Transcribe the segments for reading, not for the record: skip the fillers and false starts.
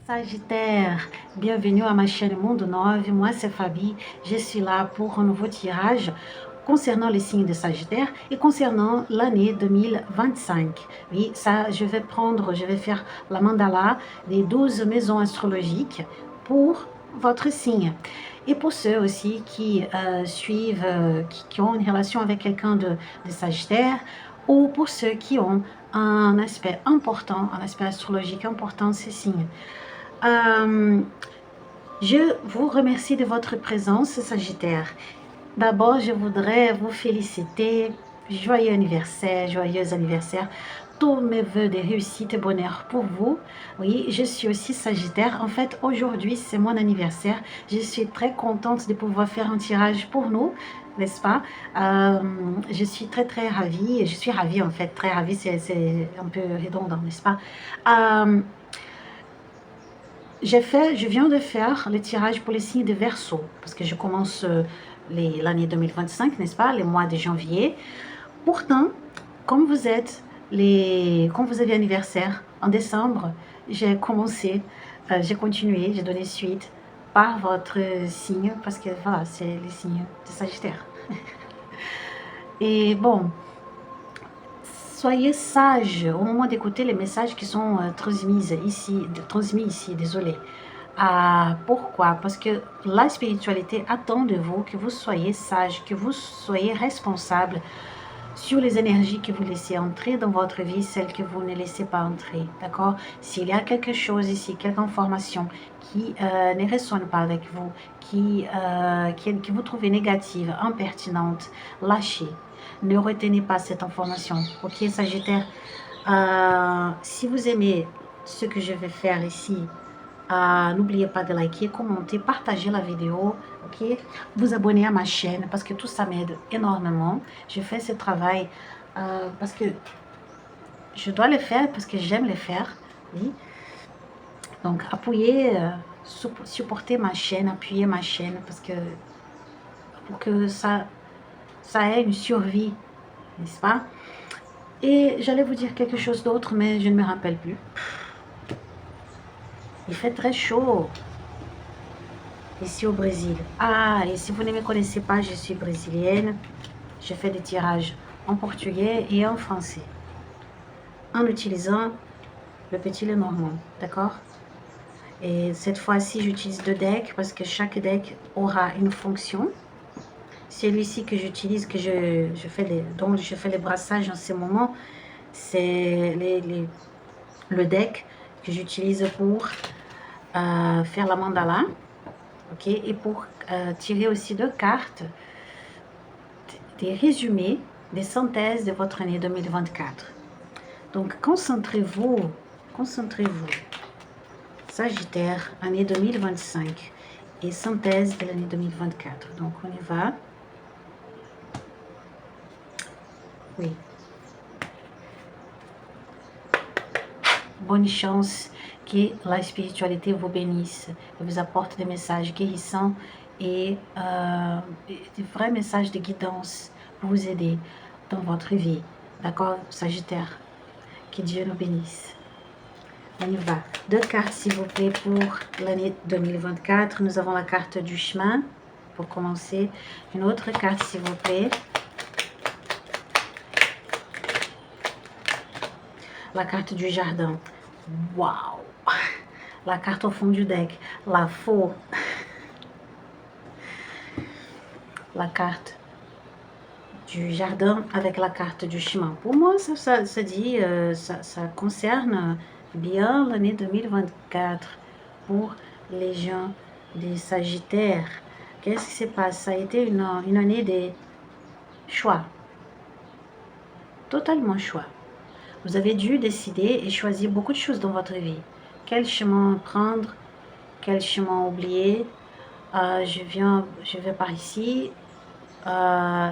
Sagittaire, bienvenue à ma chaîne Monde 9, moi c'est Fabi, je suis là pour un nouveau tirage concernant les signes de Sagittaire et concernant l'année 2025. Oui, ça je vais faire la mandala des 12 maisons astrologiques pour votre signe. Et pour ceux aussi qui suivent, qui ont une relation avec quelqu'un de Sagittaire, ou pour ceux qui ont un aspect important, un aspect astrologique important, ces signes. Je vous remercie de votre présence, Sagittaire. D'abord, je voudrais vous féliciter. Joyeux anniversaire. Tous mes voeux de réussite et bonheur pour vous. Oui, je suis aussi Sagittaire. En fait, aujourd'hui, c'est mon anniversaire. Je suis très contente de pouvoir faire un tirage pour nous, n'est-ce pas? Je suis très ravie. Je suis ravie, en fait. Très ravie, c'est un peu redondant, n'est-ce pas? Je viens de faire le tirage pour les signes de Verseau, parce que je commence l'année 2025, n'est-ce pas, les mois de janvier. Pourtant, comme vous avez anniversaire en décembre, j'ai continué, j'ai donné suite par votre signe, parce que voilà, c'est les signes de Sagittaire. Et bon, soyez sages au moment d'écouter les messages qui sont transmis ici, désolé. Pourquoi? Parce que la spiritualité attend de vous que vous soyez sage, que vous soyez responsable sur les énergies que vous laissez entrer dans votre vie, celles que vous ne laissez pas entrer, d'accord? S'il y a quelque chose ici, quelque information qui ne résonne pas avec vous, que vous trouvez négative, impertinente, lâchez. Ne retenez pas cette information, ok, Sagittaire? Si vous aimez ce que je vais faire ici, n'oubliez pas de liker, commenter, partager la vidéo, ok? Vous abonner à ma chaîne parce que tout ça m'aide énormément. Je fais ce travail parce que je dois le faire, parce que j'aime le faire, oui. Donc, supporter ma chaîne, appuyer ma chaîne parce que pour que ça ait une survie, n'est-ce pas? Et j'allais vous dire quelque chose d'autre, mais je ne me rappelle plus. Il fait très chaud ici au Brésil. Et si vous ne me connaissez pas, je suis brésilienne. Je fais des tirages en portugais et en français, en utilisant le petit Lenormand, d'accord? Et cette fois-ci, j'utilise 2 decks parce que chaque deck aura une fonction. Celui-ci que j'utilise, dont je fais les brassages en ce moment, c'est le deck que j'utilise pour faire la mandala, ok? Et pour tirer aussi 2 cartes, des résumés, des synthèses de votre année 2024. Donc, concentrez-vous, Sagittaire, année 2025 et synthèse de l'année 2024. Donc, on y va. Oui. Bonne chance, que la spiritualité vous bénisse et vous apporte des messages guérissants et des vrais messages de guidance pour vous aider dans votre vie. D'accord, Sagittaire? Que Dieu nous bénisse. On y va. 2 cartes, s'il vous plaît, pour l'année 2024. Nous avons la carte du chemin, pour commencer. Une autre carte, s'il vous plaît. La carte du jardin. Waouh! La carte au fond du deck. La faux. La carte du jardin avec la carte du chemin. Pour moi, ça concerne bien l'année 2024 pour les gens des Sagittaires. Qu'est-ce qui se passe? Ça a été une année de choix. Totalement choix. Vous avez dû décider et choisir beaucoup de choses dans votre vie. Quel chemin prendre? Quel chemin oublier? Je vais par ici.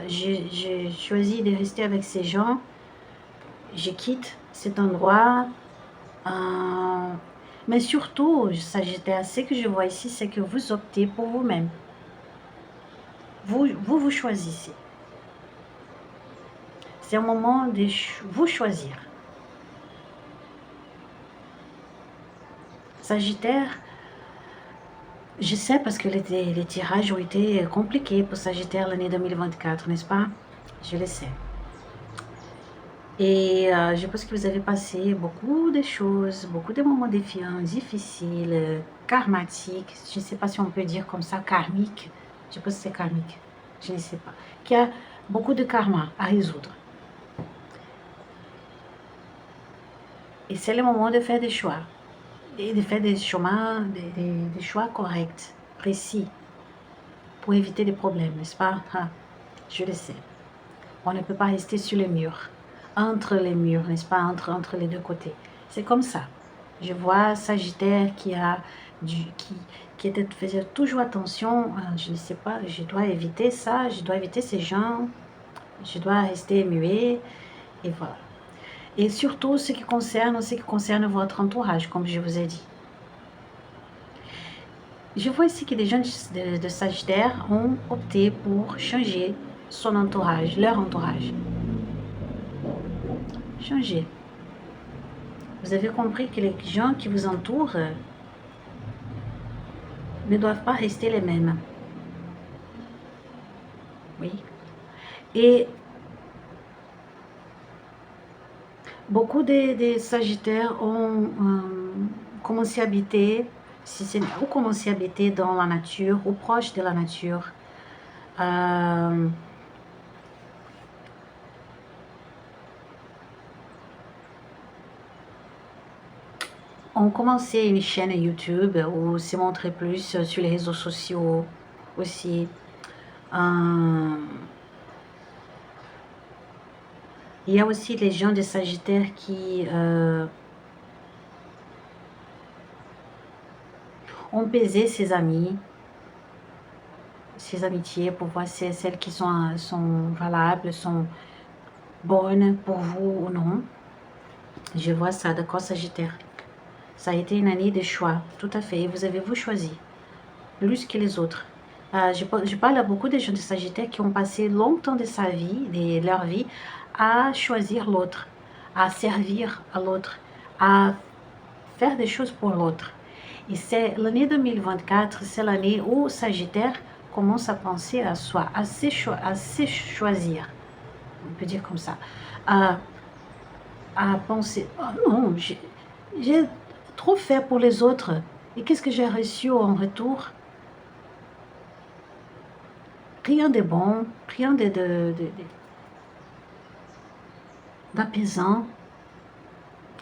J'ai choisi de rester avec ces gens. Je quitte cet endroit. Mais surtout, Sagittaire, ce que je vois ici, c'est que vous optez pour vous-même. Vous choisissez. C'est un moment de vous choisir. Sagittaire, je sais parce que les tirages ont été compliqués pour Sagittaire l'année 2024, n'est-ce pas? Je le sais. Et je pense que vous avez passé beaucoup de choses, beaucoup de moments défiants, difficiles, karmatiques. Je ne sais pas si on peut dire comme ça, karmique. Je pense que c'est karmique. Je ne sais pas. Qu'il y a beaucoup de karma à résoudre. Et c'est le moment de faire des choix. Et de faire des chemins, des choix corrects, précis, pour éviter des problèmes, n'est-ce pas? Ah, je le sais. On ne peut pas rester sur les murs, entre les murs, n'est-ce pas, entre les deux côtés. C'est comme ça. Je vois Sagittaire qui faisait toujours attention, je ne sais pas, je dois éviter ça, je dois éviter ces gens, je dois rester muet, et voilà. Et surtout ce qui concerne votre entourage, comme je vous ai dit. Je vois ici que des gens de Sagittaire ont opté pour changer son entourage, leur entourage. Changer. Vous avez compris que les gens qui vous entourent ne doivent pas rester les mêmes. Oui. Et beaucoup de Sagittaires ont commencé à habiter, ou commencé à habiter dans la nature, ou proche de la nature. On commencé une chaîne YouTube où se montrer plus sur les réseaux sociaux aussi. Il y a aussi les gens de Sagittaire qui ont pesé ses amis, ses amitiés pour voir si celles qui sont valables, sont bonnes pour vous ou non. Je vois ça, d'accord, Sagittaire. Ça a été une année de choix, tout à fait. Et vous avez choisi, plus que les autres. Je parle à beaucoup de gens de Sagittaire qui ont passé longtemps de sa vie, de leur vie, à choisir l'autre, à servir à l'autre, à faire des choses pour l'autre. Et c'est l'année 2024, c'est l'année où Sagittaire commence à penser à soi, à se choisir, on peut dire comme ça, à penser, oh non, j'ai trop fait pour les autres, et qu'est-ce que j'ai reçu en retour? Rien de bon, rien d'apaisant,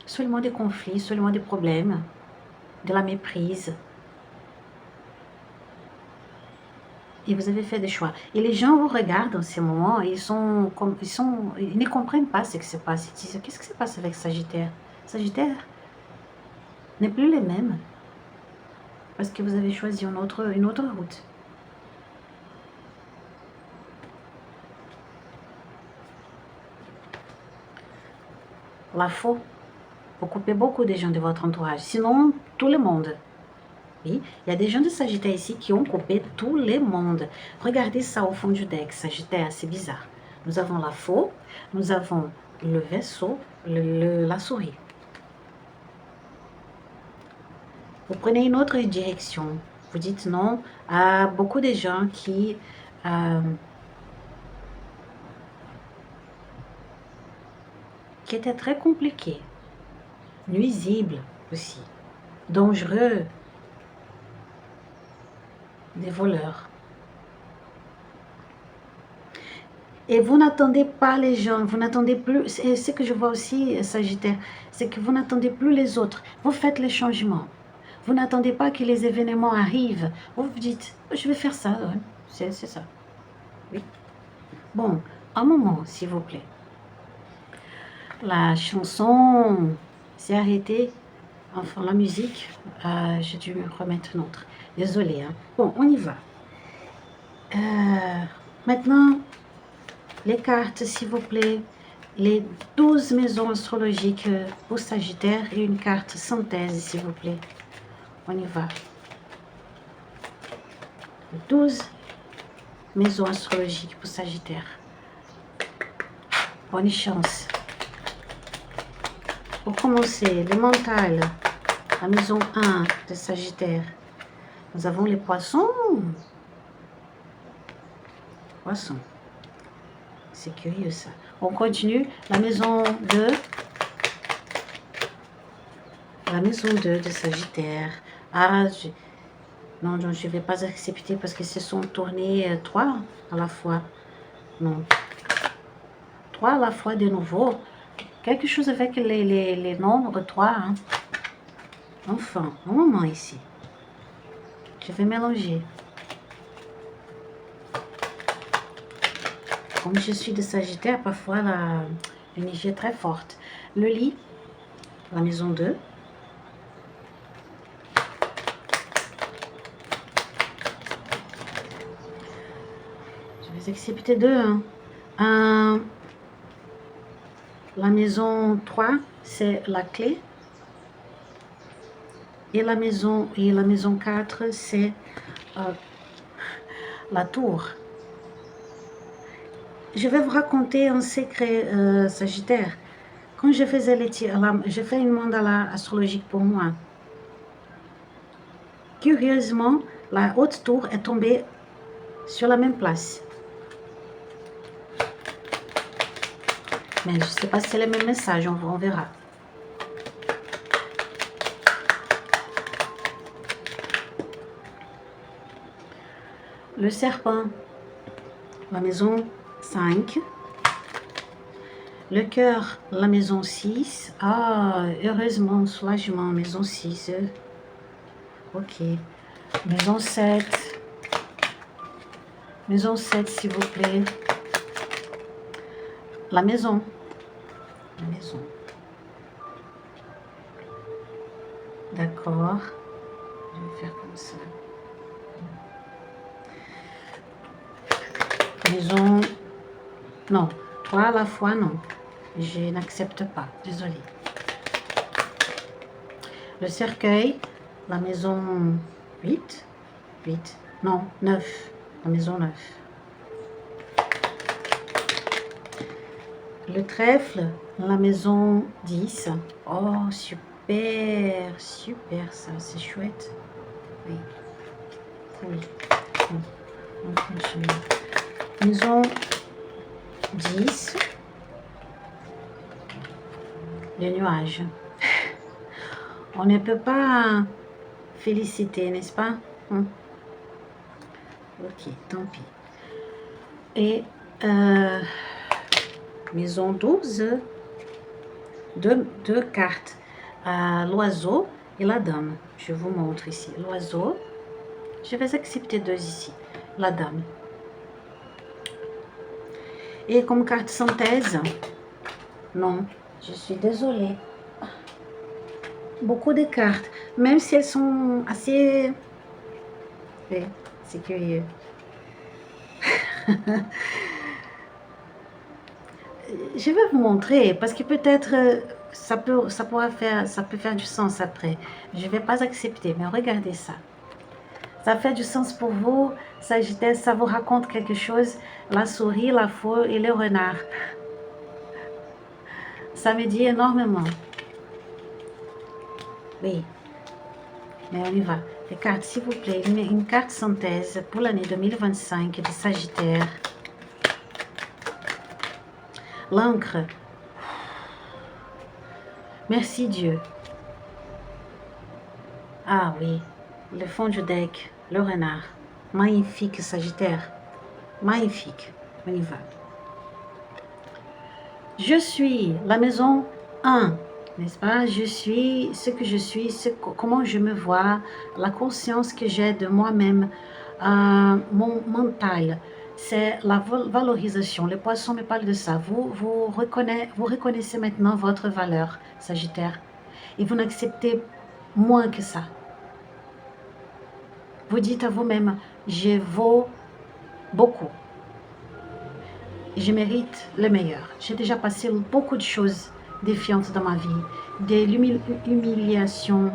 seulement des conflits, seulement des problèmes, de la méprise. Et vous avez fait des choix. Et les gens vous regardent en ce moment, ils ne comprennent pas ce qui se passe. Ils disent, qu'est-ce qui se passe avec Sagittaire? Sagittaire n'est plus les mêmes, parce que vous avez choisi une autre route. La faux, vous coupez beaucoup de gens de votre entourage, sinon tout le monde. Oui, il y a des gens de Sagittaire ici qui ont coupé tout le monde. Regardez ça au fond du deck, Sagittaire, c'est bizarre. Nous avons la faux, nous avons le vaisseau, la souris. Vous prenez une autre direction. Vous dites non à beaucoup de gens qui étaient très compliqués, nuisibles aussi, dangereux, des voleurs. Et vous n'attendez pas les gens, vous n'attendez plus, c'est ce que je vois aussi, Sagittaire, c'est que vous n'attendez plus les autres, vous faites les changements. Vous n'attendez pas que les événements arrivent, vous vous dites, je vais faire ça, ouais. C'est ça. Oui. Bon, un moment, s'il vous plaît. La chanson s'est arrêtée, enfin la musique, j'ai dû me remettre une autre. Désolée, hein. Bon, on y va. Maintenant, les cartes, s'il vous plaît. Les 12 maisons astrologiques pour Sagittaire et une carte synthèse, s'il vous plaît. On y va. 12 maisons astrologiques pour Sagittaire. Bonne chance. Pour commencer, le mental. La maison 1 de Sagittaire. Nous avons les poissons. Poissons. C'est curieux ça. On continue. La maison 2. La maison 2 de Sagittaire. Ah, non, je ne vais pas accepter parce que ce sont tournés 3 à la fois. Non. 3 à la fois de nouveau. Quelque chose avec les nombres 3. Hein. Enfin, un moment ici. Je vais mélanger. Comme je suis de Sagittaire, parfois l'énergie est très forte. Le lit, la maison 2. Je vais accepter 2. Hein. La maison 3, c'est la clé. Et la maison 4, c'est la tour. Je vais vous raconter un secret, Sagittaire. Quand je faisais je fais une mandala astrologique pour moi. Curieusement, la haute tour est tombée sur la même place. Mais je ne sais pas si c'est le même message, on verra. Le serpent, la maison 5. Le cœur, la maison 6. Ah, heureusement, soulagement, maison 6. Ok. Maison 7. Maison 7, s'il vous plaît. La maison. La maison. D'accord. Je vais faire comme ça. Maison. Non. 3 à la fois, non. Je n'accepte pas. Désolée. Le cercueil. La maison 8. 8. Non, 9. La maison 9. Le trèfle, la maison 10. Oh, super, super ça, c'est chouette. Oui. Oui. On continue. Maison 10. Les nuages. On ne peut pas féliciter, n'est-ce pas? Ok, tant pis. Et maison 12, deux cartes. L'oiseau et la dame. Je vous montre ici. L'oiseau. Je vais accepter 2 ici. La dame. Et comme carte synthèse, non, je suis désolée. Beaucoup de cartes, même si elles sont assez... Oui, c'est curieux. Je vais vous montrer parce que peut-être ça peut faire du sens après. Je ne vais pas accepter, mais regardez ça. Ça fait du sens pour vous, Sagittaire, ça vous raconte quelque chose. La souris, la faux et le renard. Ça me dit énormément. Oui, mais on y va. Les cartes, s'il vous plaît, une carte synthèse pour l'année 2025 de Sagittaire. L'encre. Merci Dieu. Ah oui, le fond du deck, le renard. Magnifique Sagittaire. Magnifique. On y va. Je suis la maison 1. N'est-ce pas? Je suis ce que je suis, comment je me vois, la conscience que j'ai de moi-même, mon mental. C'est la valorisation. Les poissons me parlent de ça. Vous reconnaissez maintenant votre valeur, Sagittaire. Et vous n'acceptez moins que ça. Vous dites à vous-même, je vaux beaucoup. Je mérite le meilleur. J'ai déjà passé beaucoup de choses défiantes dans ma vie. De l'humiliation,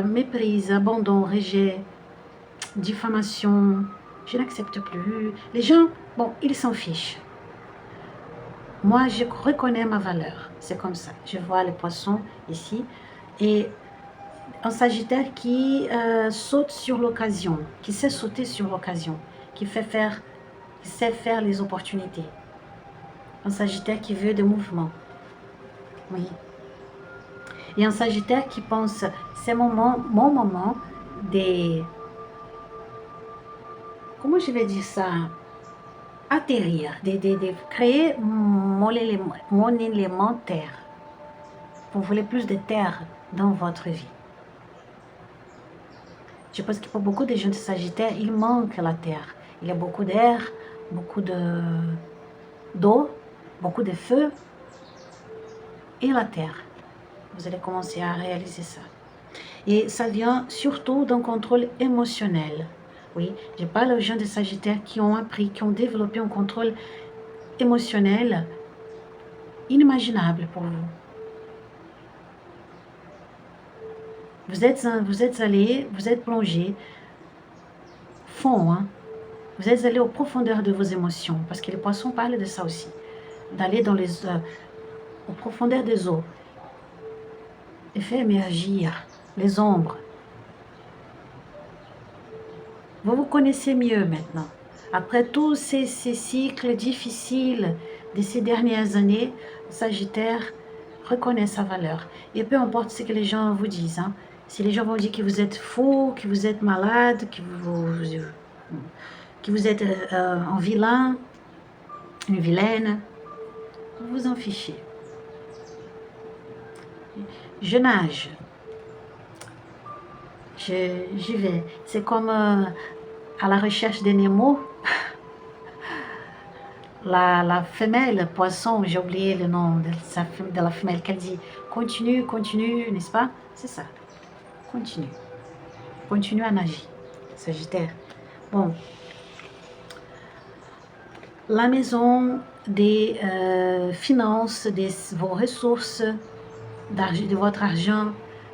méprise, abandon, rejet, diffamation. Je n'accepte plus. Les gens, bon, ils s'en fichent. Moi, je reconnais ma valeur. C'est comme ça. Je vois les poissons ici. Et Un Sagittaire qui saute sur l'occasion, qui sait sauter sur l'occasion, qui sait faire les opportunités. Un Sagittaire qui veut des mouvements. Oui. Et un Sagittaire qui pense, c'est mon moment de... Comment je vais dire ça? Atterrir, de créer mon élément terre. Vous voulez plus de terre dans votre vie. Je pense que pour beaucoup de gens de Sagittaire, il manque la terre. Il y a beaucoup d'air, beaucoup d'eau, beaucoup de feu et la terre. Vous allez commencer à réaliser ça. Et ça vient surtout d'un contrôle émotionnel. Oui, je parle aux gens de Sagittaire qui ont appris, qui ont développé un contrôle émotionnel inimaginable pour vous. Vous êtes allé, vous êtes plongé fond, hein? Vous êtes allé aux profondeurs de vos émotions, parce que les poissons parlent de ça aussi, d'aller dans aux profondeurs des eaux et faire émergir les ombres. Vous vous connaissez mieux maintenant. Après tous ces cycles difficiles de ces dernières années, Sagittaire reconnaît sa valeur. Et peu importe ce que les gens vous disent, hein, si les gens vont dire que vous êtes fou, que vous êtes malade, que vous êtes un vilain, une vilaine, vous vous en fichez. Je nage. J'y vais. C'est comme à la recherche des Nemo. La femelle poisson, j'ai oublié le nom de la femelle, qu'elle dit continue, continue, n'est-ce pas? C'est ça. Continue. Continue à nager. Sagittaire. Bon. La maison des finances, de vos ressources, de votre argent,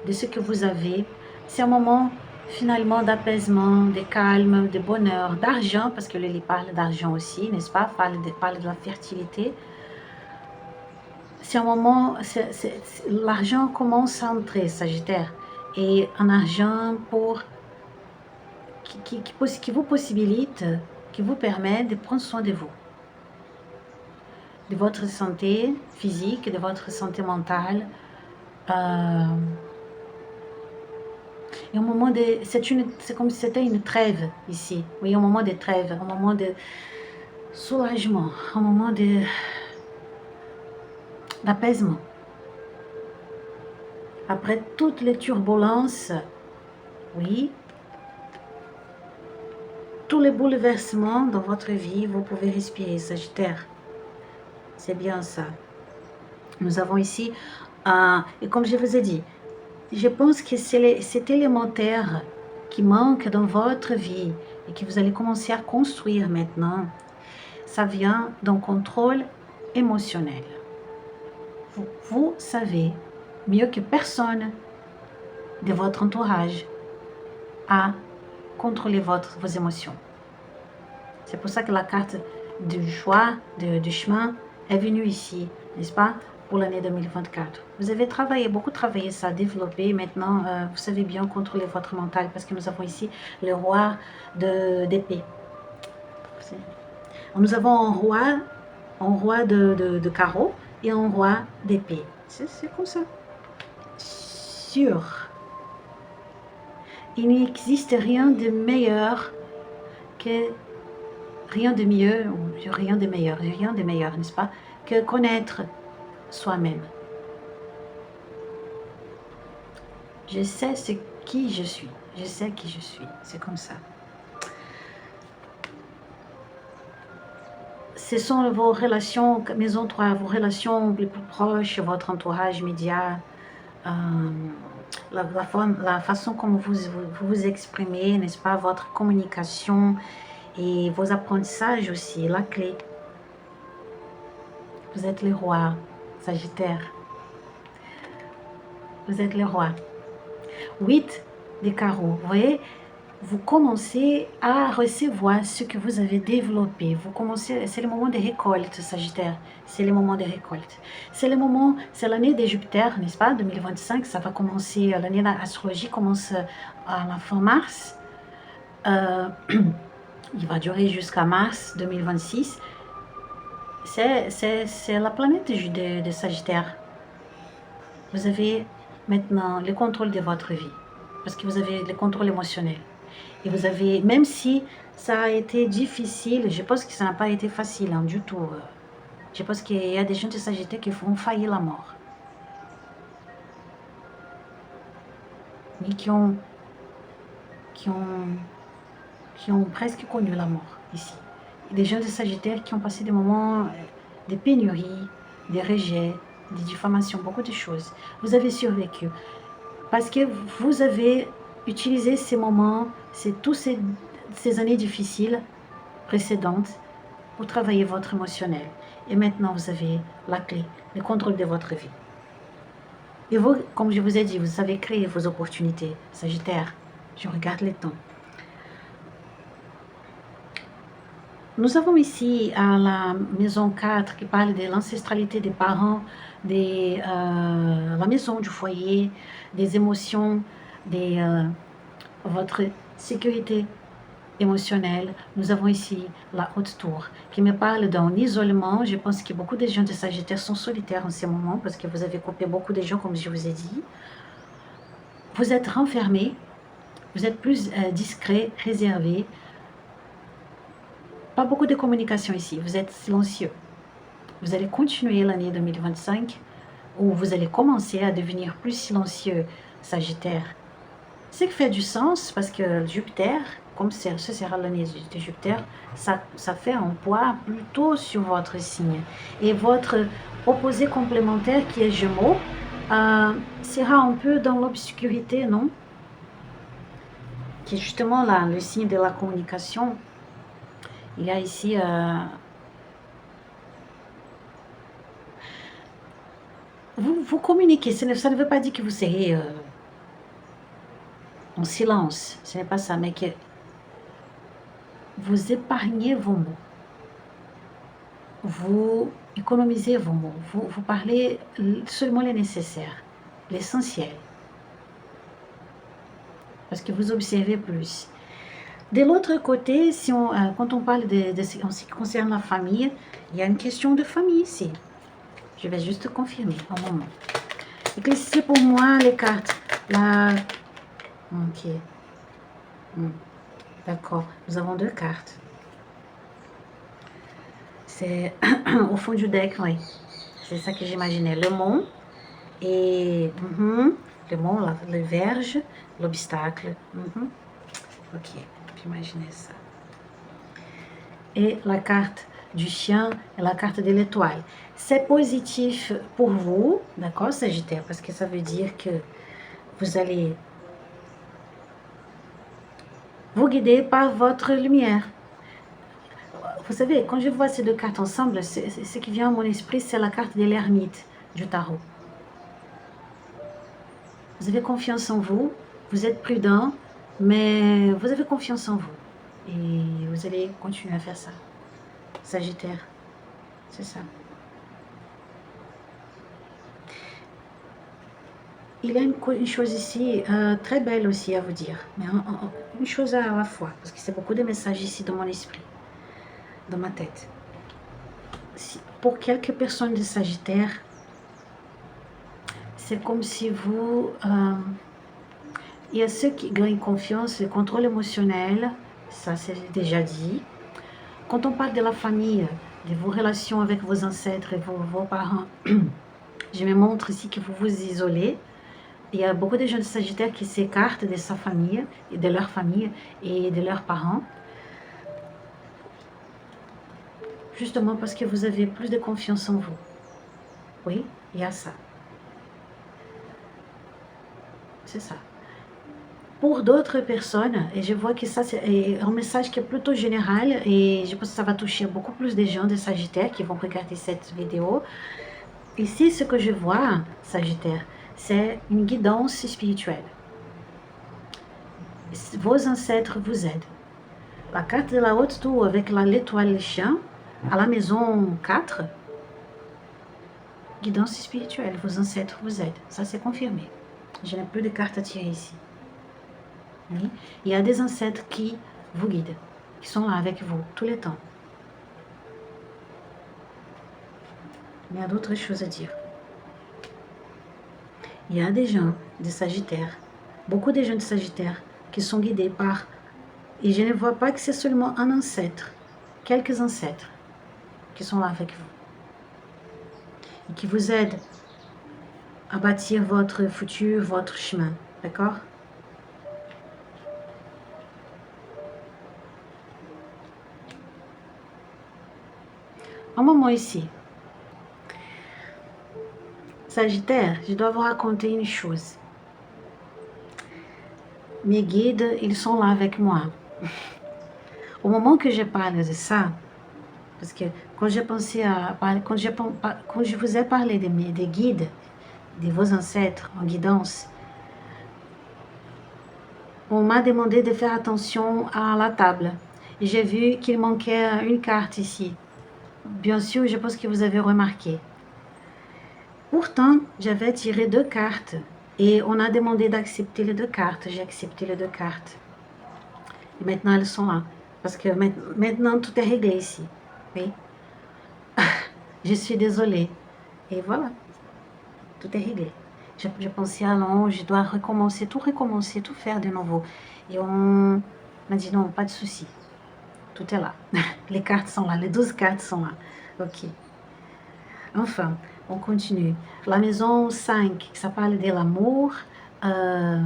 de ce que vous avez. C'est un moment finalement d'apaisement, de calme, de bonheur, d'argent, parce que le lit parle d'argent aussi, n'est-ce pas? Parle de la fertilité. C'est un moment, l'argent commence à entrer, Sagittaire, et un argent qui vous possibilite, qui vous permet de prendre soin de vous, de votre santé physique, de votre santé mentale. Et au moment c'est comme si c'était une trêve ici. Oui, un moment de trêve, un moment de soulagement, un moment d'apaisement. Après toutes les turbulences, oui, tous les bouleversements dans votre vie, vous pouvez respirer, Sagittaire. C'est bien ça. Nous avons ici, et comme je vous ai dit, je pense que c'est cet élémentaire qui manque dans votre vie et que vous allez commencer à construire maintenant. Ça vient d'un contrôle émotionnel. Vous savez mieux que personne de votre entourage à contrôler vos émotions. C'est pour ça que la carte du choix, du chemin est venue ici, n'est-ce pas, pour l'année 2024. Vous avez beaucoup travaillé ça, développé. Maintenant, vous savez bien contrôler votre mental parce que nous avons ici le roi d'épée. Nous avons un roi de carreau et un roi d'épée. C'est comme ça. Sûr. Il n'existe rien de meilleur que rien de mieux, rien de meilleur, n'est-ce pas, que connaître soi-même. Je sais qui je suis. Je sais qui je suis. C'est comme ça. Ce sont vos relations, maison 3, vos relations les plus proches, votre entourage immédiat, la façon comme vous exprimez, n'est-ce pas, votre communication et vos apprentissages aussi, la clé. Vous êtes le roi, Sagittaire. Vous êtes le roi. 8 des carreaux. Vous voyez, vous commencez à recevoir ce que vous avez développé. Vous commencez, c'est le moment de récolte, Sagittaire. C'est le moment de récolte. C'est le moment, c'est l'année de Jupiter, n'est-ce pas? 2025, ça va commencer, l'année de l'astrologie commence à la fin mars. Il va durer jusqu'à mars 2026. C'est la planète de Sagittaire. Vous avez maintenant le contrôle de votre vie, parce que vous avez le contrôle émotionnel. Et vous avez, même si ça a été difficile, je pense que ça n'a pas été facile hein, du tout. Je pense qu'il y a des gens de Sagittaire qui font faillir la mort. Mais qui ont presque connu la mort ici. Des gens de Sagittaire qui ont passé des moments de pénurie, de rejets, de diffamations, beaucoup de choses. Vous avez survécu parce que vous avez utilisé ces moments, toutes ces années difficiles précédentes pour travailler votre émotionnel. Et maintenant, vous avez la clé, le contrôle de votre vie. Et vous, comme je vous ai dit, vous savez créer vos opportunités. Sagittaire, je regarde le temps. Nous avons ici à la maison 4 qui parle de l'ancestralité des parents, de la maison du foyer, des émotions, de votre sécurité émotionnelle. Nous avons ici la haute tour qui me parle d'un isolement. Je pense que beaucoup de gens de Sagittaire sont solitaires en ce moment parce que vous avez coupé beaucoup de gens, comme je vous ai dit. Vous êtes renfermé, vous êtes plus discret, réservé. Pas beaucoup de communication ici, vous êtes silencieux. Vous allez continuer l'année 2025 où vous allez commencer à devenir plus silencieux, Sagittaire. Ce qui fait du sens parce que Jupiter, comme ce sera l'année de Jupiter, ça fait un poids plutôt sur votre signe. Et votre opposé complémentaire qui est Gémeaux sera un peu dans l'obscurité, non? Qui est justement là, le signe de la communication. Il y a ici vous communiquez, ça ne veut pas dire que vous serez en silence, ce n'est pas ça, mais que vous épargnez vos mots, vous économisez vos mots, vous parlez seulement le nécessaire, l'essentiel, parce que vous observez plus. De l'autre côté, quand on parle en ce qui concerne la famille, il y a une question de famille ici. Je vais juste confirmer un moment. Éclaircissez pour moi les cartes. Ok. D'accord. Nous avons deux cartes. C'est au fond du deck, oui. C'est ça que j'imaginais. Le mont et le mont, le verge, l'obstacle. Ok. Imaginez ça. Et la carte du chien et la carte de l'étoile. C'est positif pour vous, d'accord, Sagittaire, parce que ça veut dire que vous allez vous guider par votre lumière. Vous savez, quand je vois ces deux cartes ensemble, ce qui vient à mon esprit, c'est la carte de l'ermite du tarot. Vous avez confiance en vous, vous êtes prudent, mais vous avez confiance en vous. Et vous allez continuer à faire ça. Sagittaire, c'est ça. Il y a une chose ici très belle aussi à vous dire, mais une chose à la fois, parce que c'est beaucoup de messages ici dans mon esprit, dans ma tête. Pour quelques personnes de Sagittaire, c'est comme si vous... il y a ceux qui gagnent confiance, le contrôle émotionnel, ça c'est déjà dit. Quand on parle de la famille, de vos relations avec vos ancêtres et vos parents, je me montre ici que vous vous isolez. Il y a beaucoup de gens de Sagittaire qui s'écartent de sa famille, et de leur famille et de leurs parents. Justement parce que vous avez plus de confiance en vous. Oui, il y a ça. C'est ça. Pour d'autres personnes, et je vois que ça c'est un message qui est plutôt général, et je pense que ça va toucher beaucoup plus de gens de Sagittaire qui vont regarder cette vidéo. Ici, ce que je vois, Sagittaire, c'est une guidance spirituelle. Vos ancêtres vous aident. La carte de la haute tour avec l'étoile chien à la maison 4. Guidance spirituelle, vos ancêtres vous aident. Ça, c'est confirmé. Je n'ai plus de cartes à tirer ici. Oui. Il y a des ancêtres qui vous guident, qui sont là avec vous tout le temps. Il y a d'autres choses à dire. Il y a des gens de Sagittaire, beaucoup de gens de Sagittaire qui sont guidés par... Et je ne vois pas que c'est seulement un ancêtre, quelques ancêtres qui sont là avec vous. Et qui vous aident à bâtir votre futur, votre chemin. D'accord? Un moment ici. Sagittaire, je dois vous raconter une chose. Mes guides, ils sont là avec moi. Au moment que je parle de ça, parce que quand j'ai pensé à parler, quand je vous ai parlé des guides, de vos ancêtres en guidance, on m'a demandé de faire attention à la table. Et j'ai vu qu'il manquait une carte ici. Bien sûr, je pense que vous avez remarqué. Pourtant, j'avais tiré 2 cartes et on a demandé d'accepter les 2 cartes. J'ai accepté les 2 cartes. Et maintenant, elles sont là. Parce que maintenant, tout est réglé ici. Oui. Je suis désolée. Et voilà. Tout est réglé. Je pensais, non, je dois recommencer, tout faire de nouveau. Et on m'a dit, non, pas de souci. Tout est là. Les cartes sont là. Les 12 cartes sont là. Ok. Enfin, on continue. La maison 5, ça parle de l'amour, de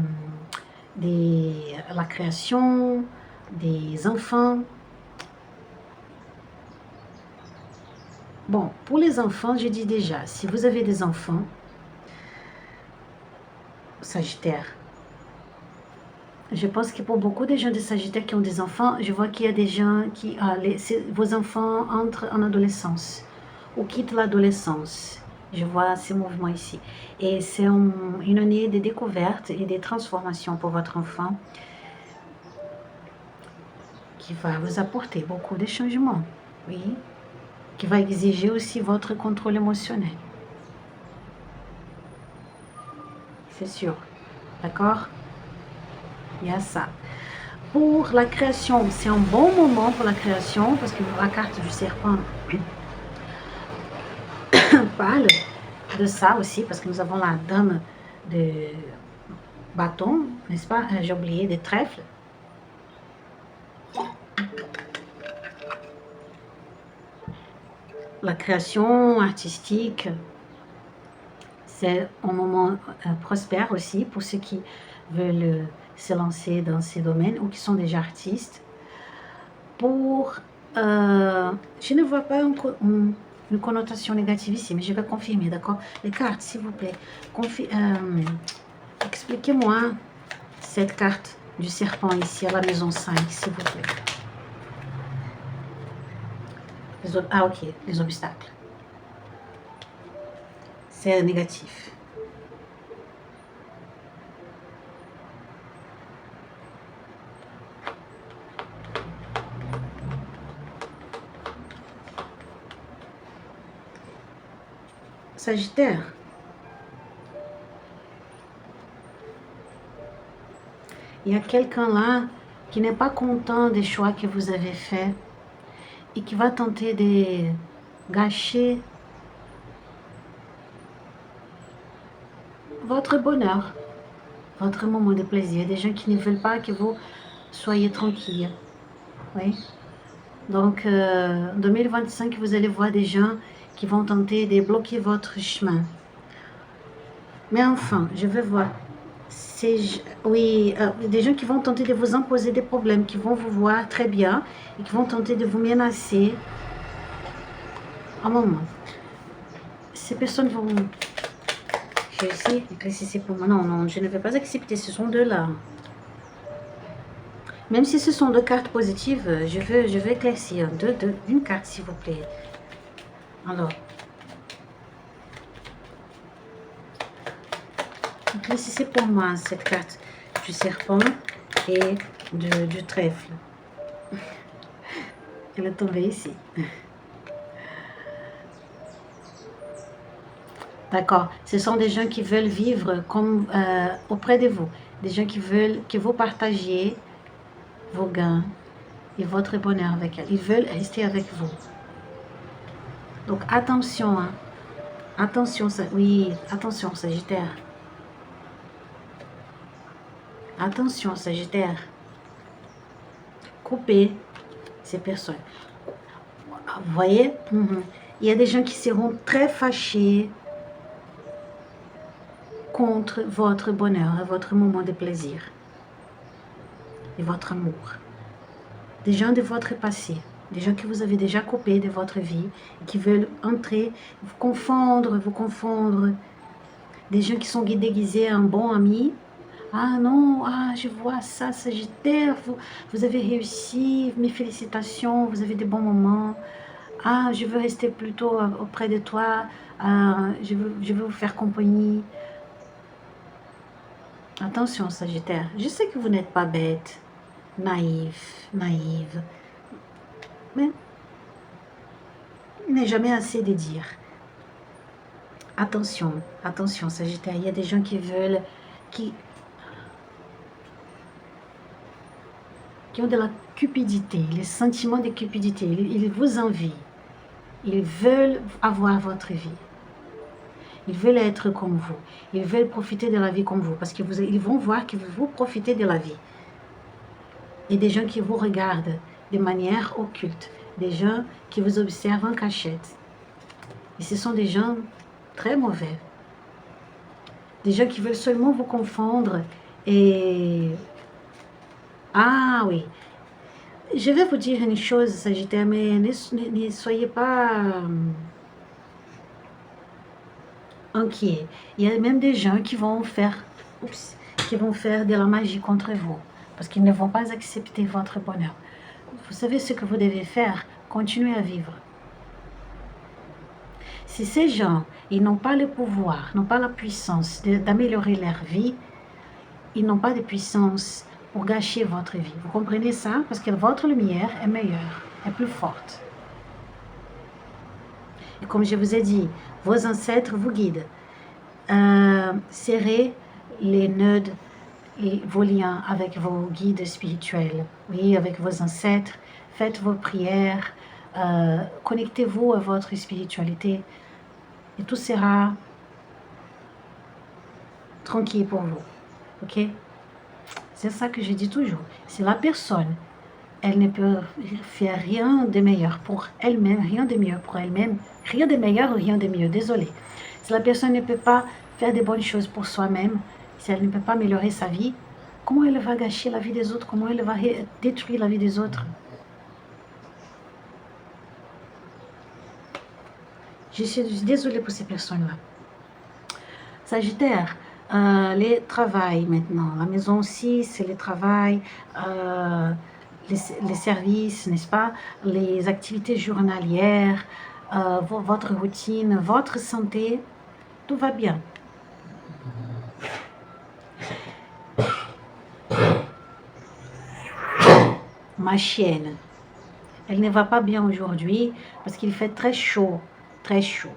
la création, des enfants. Bon, pour les enfants, je dis déjà, si vous avez des enfants, Sagittaire, je pense que pour beaucoup de gens de Sagittaire qui ont des enfants, je vois qu'il y a des gens qui, vos enfants entrent en adolescence ou quittent l'adolescence. Je vois ces mouvements ici. Et c'est une année de découverte et de transformation pour votre enfant qui va vous apporter beaucoup de changements. Oui. Qui va exiger aussi votre contrôle émotionnel. C'est sûr. D'accord? Il y a ça. Pour la création, c'est un bon moment pour la création parce que la carte du serpent parle de ça aussi, parce que nous avons la dame de bâton, n'est-ce pas? J'ai oublié, des trèfles. La création artistique, c'est un moment prospère aussi pour ceux qui veulent se lancer dans ces domaines ou qui sont déjà artistes. Pour, je ne vois pas une connotation négative ici, mais je vais confirmer, d'accord? Les cartes, s'il vous plaît, expliquez-moi cette carte du serpent ici à la maison 5, s'il vous plaît. Ah, ok, les obstacles. C'est négatif. Sagittaire. Il y a quelqu'un là qui n'est pas content des choix que vous avez faits et qui va tenter de gâcher votre bonheur, votre moment de plaisir. Des gens qui ne veulent pas que vous soyez tranquille. Oui. Donc, en 2025, vous allez voir des gens qui vont tenter de bloquer votre chemin. Mais enfin, je veux voir. Oui, des gens qui vont tenter de vous imposer des problèmes, qui vont vous voir très bien et qui vont tenter de vous menacer. Un moment. Ces personnes vont... Je sais, éclaircissez pour moi. Non, non, je ne vais pas accepter. Ce sont deux là. Même si ce sont 2 cartes positives, je veux éclaircir. Une carte, s'il vous plaît. Alors. Éclaircissez pour moi cette carte du serpent et du trèfle. Elle est tombée ici. D'accord. Ce sont des gens qui veulent vivre comme auprès de vous. Des gens qui veulent que vous partagiez vos gains et votre bonheur avec elles. Ils veulent rester avec vous. Donc attention, hein. Attention, oui, attention Sagittaire. Attention Sagittaire. Coupez ces personnes. Vous voyez, il y a des gens qui seront très fâchés contre votre bonheur et votre moment de plaisir et votre amour. Des gens de votre passé, des gens que vous avez déjà coupés de votre vie et qui veulent entrer, vous confondre. Des gens qui sont déguisés en bons amis. Ah non, ah je vois ça, Sagittaire, vous avez réussi, mes félicitations, vous avez des bons moments. Ah, je veux rester plutôt auprès de toi, je veux vous faire compagnie. Attention Sagittaire, je sais que vous n'êtes pas bête, naïve, mais il n'est jamais assez de dire. Attention, attention Sagittaire, il y a des gens qui veulent, qui ont de la cupidité, les sentiments de cupidité, ils vous envient, ils veulent avoir votre vie. Ils veulent être comme vous. Ils veulent profiter de la vie comme vous. Parce qu'ils vont voir que vous profitez de la vie. Et des gens qui vous regardent de manière occulte. Des gens qui vous observent en cachette. Et ce sont des gens très mauvais. Des gens qui veulent seulement vous confondre. Et... Ah oui. Je vais vous dire une chose, Sagittaire, mais ne soyez pas... inquiet. Il y a même des gens qui vont faire de la magie contre vous parce qu'ils ne vont pas accepter votre bonheur. Vous savez ce que vous devez faire? Continuez à vivre. Si ces gens, ils n'ont pas le pouvoir, n'ont pas la puissance d'améliorer leur vie, ils n'ont pas de puissance pour gâcher votre vie. Vous comprenez ça? Parce que votre lumière est meilleure, est plus forte. Et comme je vous ai dit, vos ancêtres vous guident. Serrez les nœuds et vos liens avec vos guides spirituels, oui, avec vos ancêtres. Faites vos prières, connectez-vous à votre spiritualité et tout sera tranquille pour vous. Ok? C'est ça que je dis toujours. Si la personne, elle ne peut faire rien de meilleur pour elle-même, rien de mieux pour elle-même, rien de meilleur ou rien de mieux, désolé. Si la personne ne peut pas faire de bonnes choses pour soi-même, si elle ne peut pas améliorer sa vie, comment elle va gâcher la vie des autres? Comment elle va détruire la vie des autres? Je suis désolée pour ces personnes-là. Sagittaire, les travails maintenant. La maison aussi, c'est le travail, les services, n'est-ce pas? Les activités journalières, votre routine, votre santé, tout va bien. Ma chienne, elle ne va pas bien aujourd'hui parce qu'il fait très chaud, très chaud.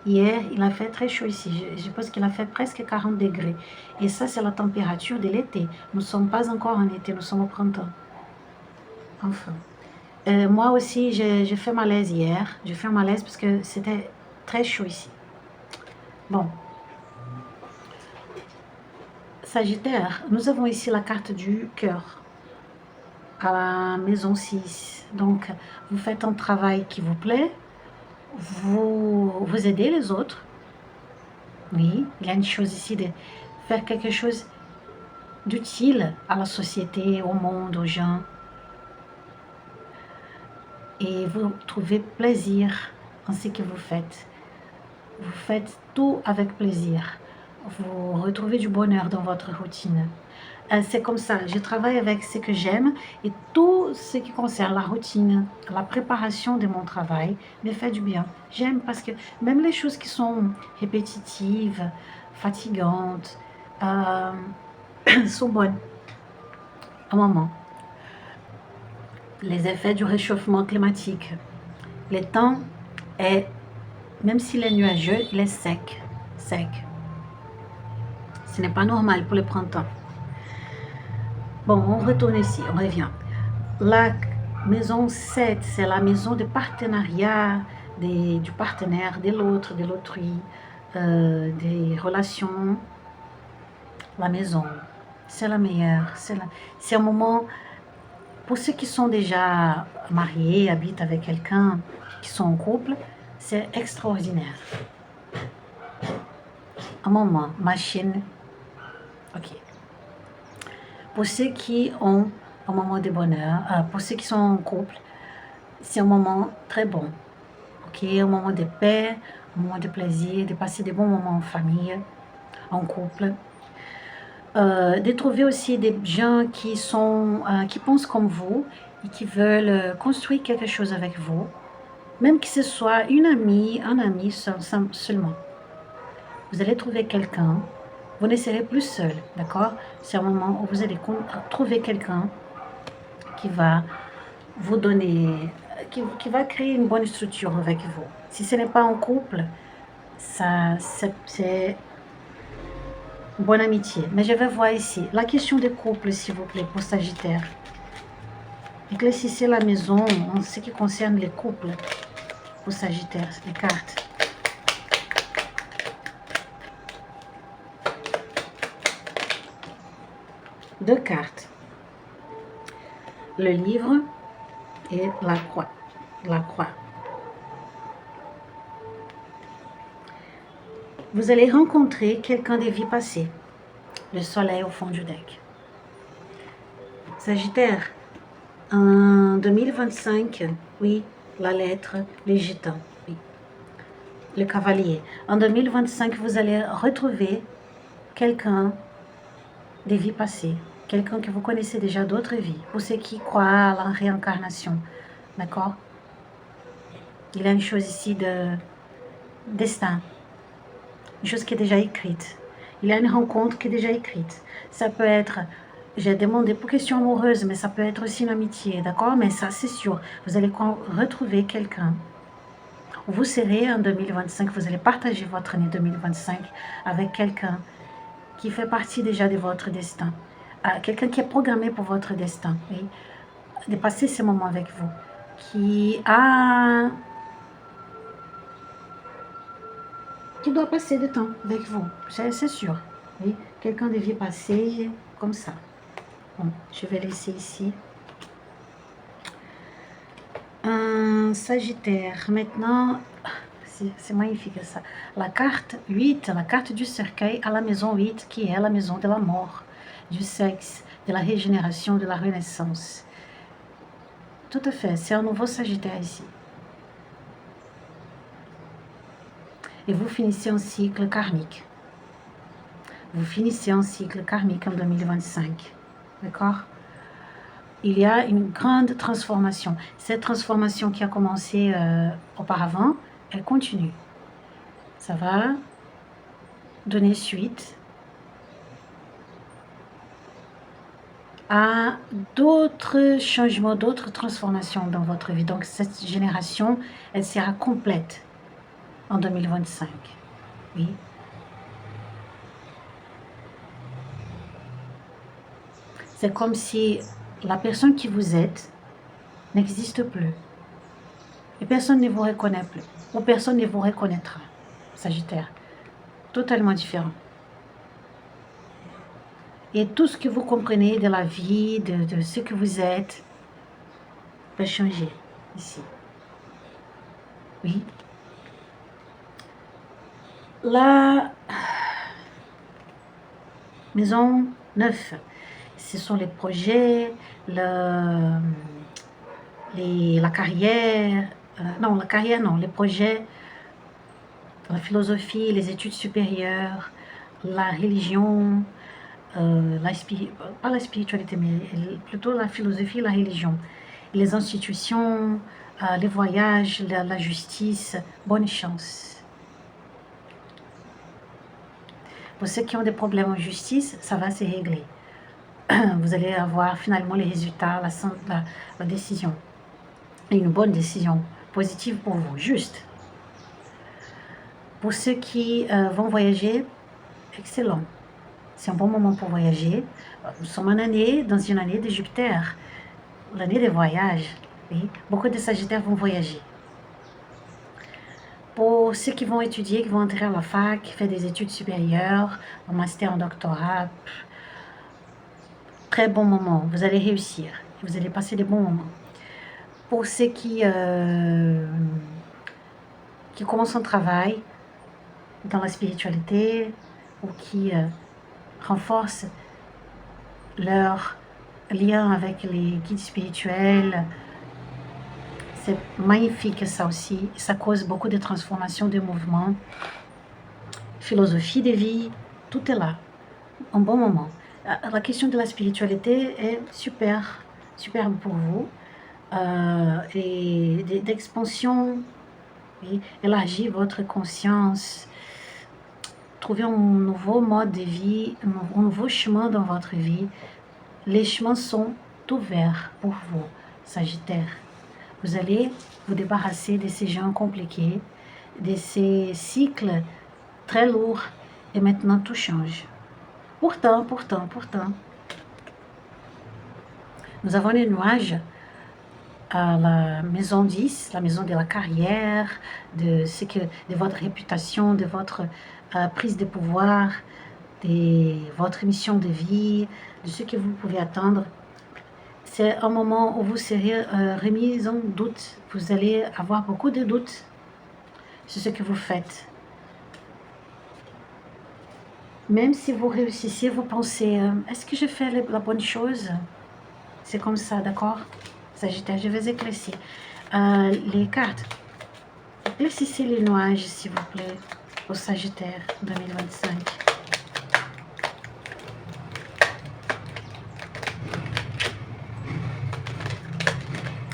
Hier, il a fait très chaud ici. Je pense qu'il a fait presque 40 degrés. Et ça, c'est la température de l'été. Nous ne sommes pas encore en été, nous sommes au printemps. Enfin. Moi aussi, j'ai fait malaise hier. J'ai fait malaise parce que c'était très chaud ici. Bon. Sagittaire, nous avons ici la carte du cœur à la maison 6. Donc, vous faites un travail qui vous plaît. Vous aidez les autres. Oui, il y a une chose ici de faire quelque chose d'utile à la société, au monde, aux gens. Et vous trouvez plaisir en ce que vous faites. Vous faites tout avec plaisir. Vous retrouvez du bonheur dans votre routine. C'est comme ça, je travaille avec ce que j'aime et tout ce qui concerne la routine, la préparation de mon travail me fait du bien. J'aime parce que même les choses qui sont répétitives, fatigantes, sont bonnes. un moment. Les effets du réchauffement climatique. Le temps est, même s'il est nuageux, il est sec. Sec. Ce n'est pas normal pour le printemps. Bon, on retourne ici, on revient. La maison 7, c'est la maison de partenariat, du partenaire, de l'autre, de l'autrui, des relations. La maison, c'est la meilleure. C'est un moment, pour ceux qui sont déjà mariés, habitent avec quelqu'un, qui sont en couple, c'est extraordinaire. Un moment, machine, ok. Pour ceux qui ont un moment de bonheur, pour ceux qui sont en couple, c'est un moment très bon. Ok, un moment de paix, un moment de plaisir, de passer des bons moments en famille, en couple. De trouver aussi des gens qui pensent comme vous et qui veulent construire quelque chose avec vous, même que ce soit une amie, un ami seulement. Vous allez trouver quelqu'un, vous ne serez plus seul, d'accord? C'est un moment où vous allez trouver quelqu'un qui va vous donner, qui va créer une bonne structure avec vous. Si ce n'est pas en couple, c'est une bonne amitié. Mais je vais voir ici, la question de couple, s'il vous plaît, pour Sagittaire. Éclaircissez la maison en ce qui concerne les couples pour Sagittaire, les cartes. Deux cartes. Le livre et la croix. La croix. Vous allez rencontrer quelqu'un des vies passées. Le soleil au fond du deck. Sagittaire, en 2025, oui, la lettre, les gitans, oui. Le cavalier. En 2025, vous allez retrouver quelqu'un des vies passées. Quelqu'un que vous connaissez déjà d'autres vies. Pour ceux qui croient à la réincarnation. D'accord? Il y a une chose ici de destin. Une chose qui est déjà écrite. Il y a une rencontre qui est déjà écrite. Ça peut être, j'ai demandé pour question amoureuse, mais ça peut être aussi une amitié, d'accord? Mais ça, c'est sûr. Vous allez retrouver quelqu'un. Vous serez en 2025, vous allez partager votre année 2025 avec quelqu'un qui fait partie déjà de votre destin. Quelqu'un qui est programmé pour votre destin, oui? De passer ce moment avec vous. Qui doit passer du temps avec vous, c'est sûr. Oui, quelqu'un de vie passée, comme ça. Bon, je vais laisser ici. Un Sagittaire, maintenant, c'est magnifique ça. La carte 8, la carte du cercueil à la maison 8, qui est la maison de la mort, du sexe, de la régénération, de la renaissance. Tout à fait, c'est un nouveau Sagittaire ici. Et vous finissez un cycle karmique. Vous finissez un cycle karmique en 2025. D'accord? Il y a une grande transformation. Cette transformation qui a commencé auparavant, elle continue. Ça va donner suite à d'autres changements, d'autres transformations dans votre vie. Donc cette génération, elle sera complète en 2025. Oui. C'est comme si la personne qui vous êtes n'existe plus. Et personne ne vous reconnaît plus. Ou personne ne vous reconnaîtra. Sagittaire. Totalement différent. Et tout ce que vous comprenez de la vie, de ce que vous êtes, peut changer ici. Oui. La maison 9, ce sont les projets, la carrière, non, la carrière non, les projets, la philosophie, les études supérieures, la religion, pas la spiritualité, mais plutôt la philosophie, la religion, les institutions, les voyages, la justice. Bonne chance. Pour ceux qui ont des problèmes en justice, ça va se régler. vous allez avoir finalement les résultats, la décision. Et une bonne décision, positive pour vous, juste. Pour ceux qui vont voyager, excellent. C'est un bon moment pour voyager. Nous sommes dans une année de Jupiter, l'année des voyages. Oui. Beaucoup de Sagittaires vont voyager. Pour ceux qui vont étudier, qui vont entrer à la fac, faire des études supérieures, un master, un doctorat, très bon moment. Vous allez réussir. Vous allez passer des bons moments. Pour ceux qui commencent un travail dans la spiritualité ou qui renforcent leur lien avec les guides spirituels, c'est magnifique ça aussi. Ça cause beaucoup de transformations, de mouvements, philosophie de vie, tout est là. Un bon moment. La question de la spiritualité est super, superbe pour vous. Et d'expansion, oui, élargir votre conscience, trouver un nouveau mode de vie, un nouveau chemin dans votre vie. Les chemins sont ouverts pour vous, Sagittaire. Vous allez vous débarrasser de ces gens compliqués, de ces cycles très lourds, et maintenant tout change. Pourtant, nous avons les nuages à la maison 10, la maison de la carrière, de votre réputation, de votre prise de pouvoir, de votre mission de vie, de ce que vous pouvez attendre. C'est un moment où vous serez remis en doute. Vous allez avoir beaucoup de doutes sur ce que vous faites. Même si vous réussissez, vous pensez, est-ce que je fais la bonne chose? C'est comme ça, d'accord? Sagittaire, je vais éclaircir les cartes. Éclaircissez les nuages, s'il vous plaît, au Sagittaire 2025.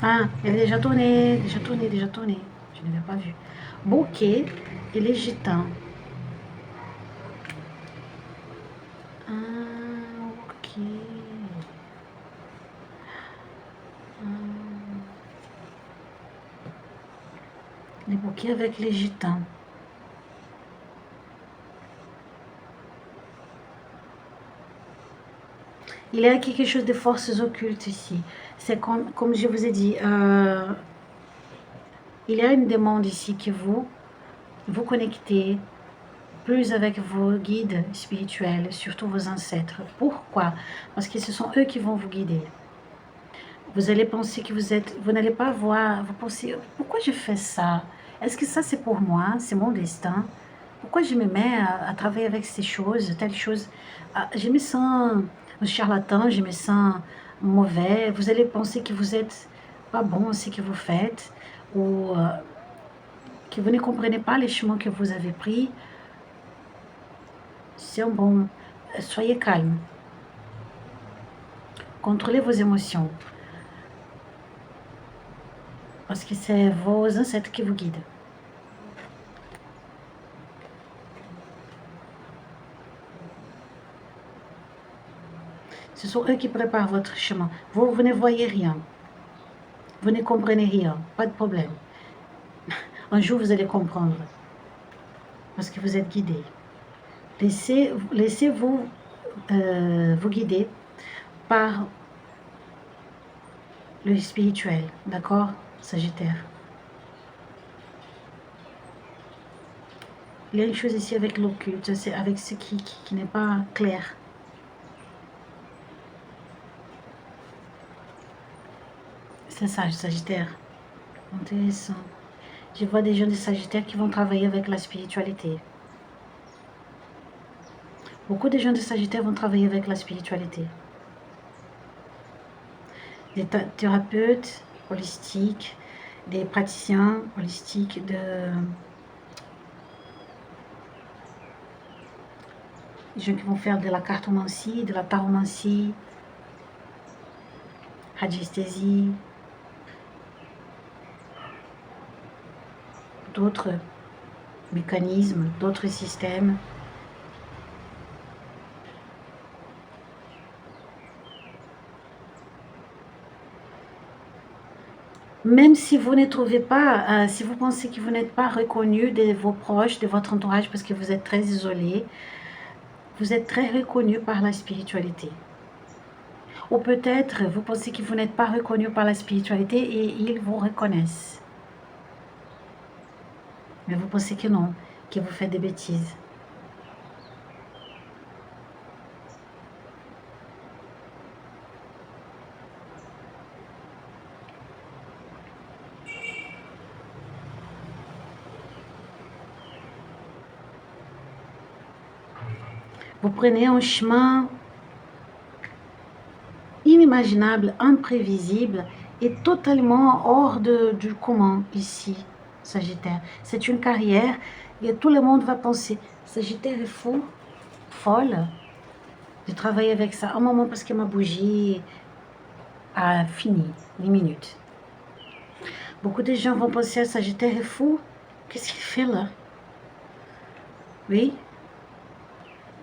Ah, elle est déjà tournée. Je ne l'ai pas vu. Bouquet et les gitans. Ah, ok. Les bouquets avec les gitans. Il y a quelque chose de forces occultes ici. C'est comme je vous ai dit, il y a une demande ici que vous connectez plus avec vos guides spirituels, surtout vos ancêtres. Pourquoi? Parce que ce sont eux qui vont vous guider. Vous allez penser que vous n'allez pas voir, vous pensez, pourquoi je fais ça? Est-ce que ça c'est pour moi? C'est mon destin? Pourquoi je me mets à travailler avec ces choses, telles choses? Je me sens un charlatan, je me sens mauvais. Vous allez penser que vous n'êtes pas bon ce que vous faites, ou que vous ne comprenez pas les chemins que vous avez pris. C'est un bon... Soyez calme. Contrôlez vos émotions. Parce que c'est vos ancêtres qui vous guident. Ce sont eux qui préparent votre chemin. Vous ne voyez rien. Vous ne comprenez rien. Pas de problème. Un jour, vous allez comprendre. Parce que vous êtes guidé. Laissez-vous vous guider par le spirituel. D'accord, Sagittaire? Il y a une chose ici avec l'occulte, c'est avec ce qui n'est pas clair. C'est ça, Sagittaire. Intéressant. Je vois des gens de Sagittaire qui vont travailler avec la spiritualité. Beaucoup de gens de Sagittaire vont travailler avec la spiritualité. Des thérapeutes holistiques, des praticiens holistiques, des gens qui vont faire de la cartomancie, de la taromancie, radiesthésie, d'autres mécanismes, d'autres systèmes. Même si vous ne trouvez pas, si vous pensez que vous n'êtes pas reconnu de vos proches, de votre entourage, parce que vous êtes très isolé, vous êtes très reconnu par la spiritualité. Ou peut-être vous pensez que vous n'êtes pas reconnu par la spiritualité et ils vous reconnaissent. Mais vous pensez que non, que vous faites des bêtises. Vous prenez un chemin inimaginable, imprévisible et totalement hors du commun ici, Sagittaire. C'est une carrière et tout le monde va penser, Sagittaire est fou, folle de travailler avec ça. Un moment parce que ma bougie a fini, une minute. Beaucoup de gens vont penser, Sagittaire est fou, qu'est-ce qu'il fait là? Oui.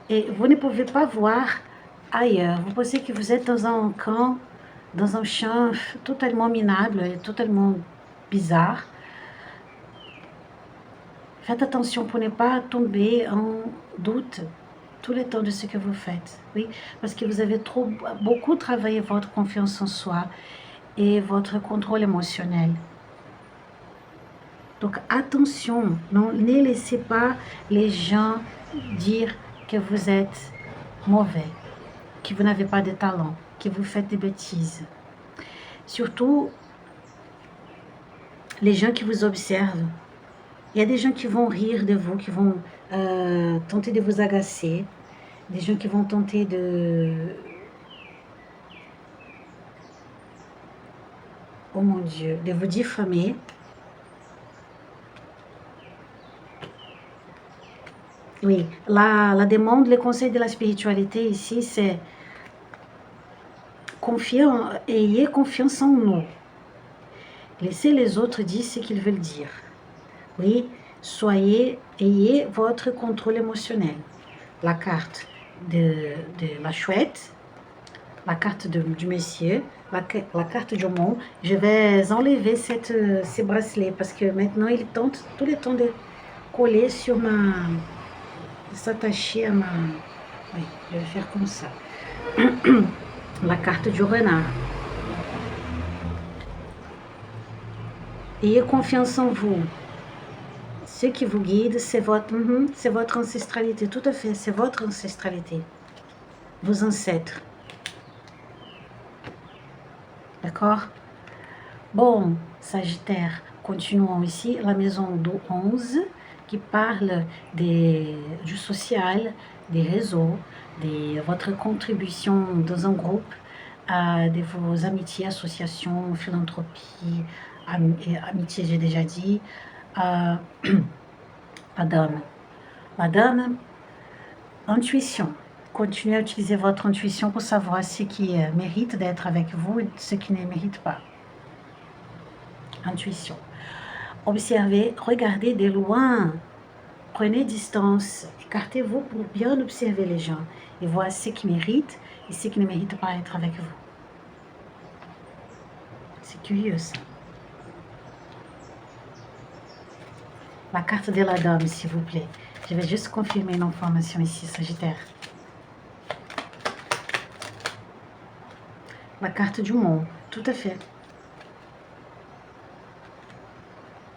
Et vous ne pouvez pas voir ailleurs. Vous pensez que vous êtes dans un camp, dans un champ totalement minable et totalement bizarre. Faites attention pour ne pas tomber en doute tout le temps de ce que vous faites. Oui, parce que vous avez beaucoup travaillé votre confiance en soi et votre contrôle émotionnel. Donc attention, ne laissez pas les gens dire que vous êtes mauvais, que vous n'avez pas de talent, que vous faites des bêtises. Surtout, les gens qui vous observent. Il y a des gens qui vont rire de vous, qui vont tenter de vous agacer, des gens qui vont tenter oh mon Dieu, de vous diffamer. Oui, la demande, le conseil de la spiritualité ici, c'est ayez confiance en nous. Laissez les autres dire ce qu'ils veulent dire. Oui, ayez votre contrôle émotionnel. La carte de la chouette, la carte du monsieur, la carte du monde. Je vais enlever ces bracelets parce que maintenant il tente tout le temps de coller sur de s'attacher à ma... Oui, je vais faire comme ça. La carte du renard. Ayez confiance en vous. Ce qui vous guide, c'est votre ancestralité. Tout à fait, c'est votre ancestralité. Vos ancêtres. D'accord? Bon, Sagittaire, continuons ici. La maison du 11 qui parle du social, des réseaux, de votre contribution dans un groupe, de vos amitiés, associations, philanthropie, amitié, j'ai déjà dit. Madame, intuition. Continuez à utiliser votre intuition pour savoir ce qui mérite d'être avec vous et ce qui ne mérite pas. Intuition. Observez, regardez de loin. Prenez distance. Écartez-vous pour bien observer les gens et voir ce qui mérite et ce qui ne mérite pas être avec vous. C'est curieux ça. La carte de la dame, s'il vous plaît. Je vais juste confirmer une information ici, Sagittaire. La carte du monde, tout à fait.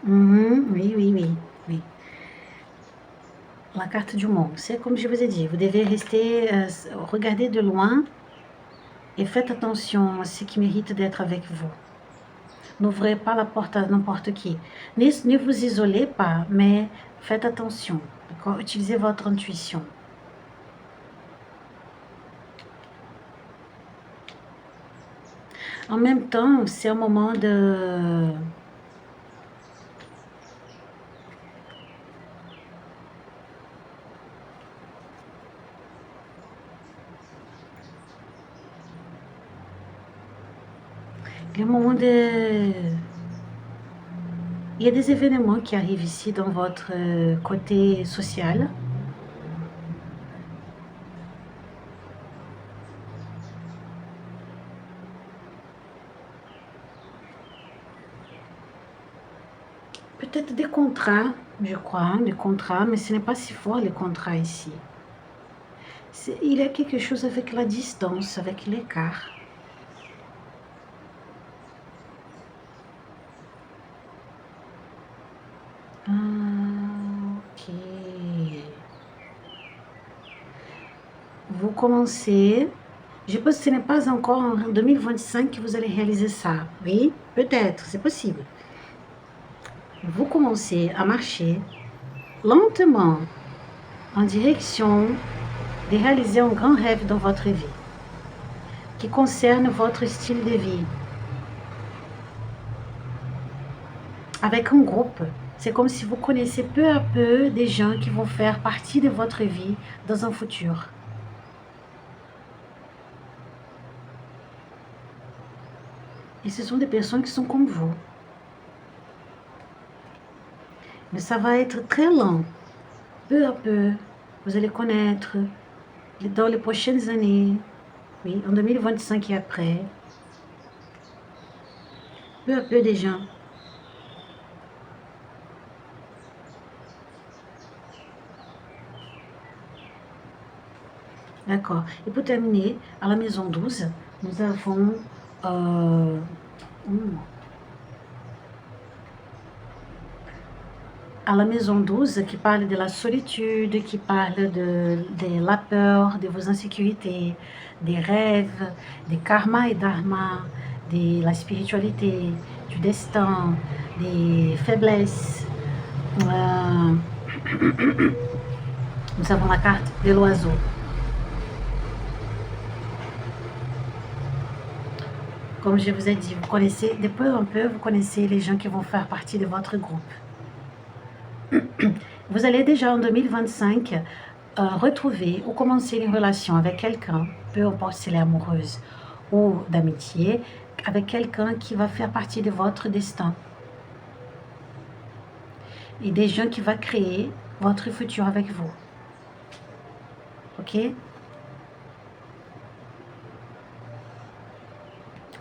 Oui. La carte du monde, c'est comme je vous ai dit, vous devez rester, regarder de loin et faites attention à ce qui mérite d'être avec vous. N'ouvrez pas la porte à n'importe qui. Ne vous isolez pas, mais faites attention. Utilisez votre intuition. En même temps, c'est un moment de... Le moment de... Il y a des événements qui arrivent ici dans votre côté social. Peut-être des contrats, je crois, hein, des contrats, mais ce n'est pas si fort les contrats ici. Il y a quelque chose avec la distance, avec l'écart. Ah, ok. Vous commencez. Je pense que ce n'est pas encore en 2025 que vous allez réaliser ça. Oui, peut-être, c'est possible. Vous commencez à marcher lentement en direction de réaliser un grand rêve dans votre vie qui concerne votre style de vie. Avec un groupe, c'est comme si vous connaissez peu à peu des gens qui vont faire partie de votre vie dans un futur. Et ce sont des personnes qui sont comme vous. Mais ça va être très lent. Peu à peu, vous allez connaître dans les prochaines années, oui, en 2025 et après, peu à peu des gens. D'accord. Et pour terminer, à la maison 12, nous avons à la maison 12 qui parle de la solitude, qui parle de la peur, de vos insécurités, des rêves, des karma et dharma, de la spiritualité, du destin, des faiblesses. Nous avons la carte de l'oiseau. Comme je vous ai dit, vous connaissez, de peu en peu, vous connaissez les gens qui vont faire partie de votre groupe. Vous allez déjà en 2025 retrouver ou commencer une relation avec quelqu'un, peu importe si elle est amoureuse ou d'amitié, avec quelqu'un qui va faire partie de votre destin. Et des gens qui vont créer votre futur avec vous. Ok?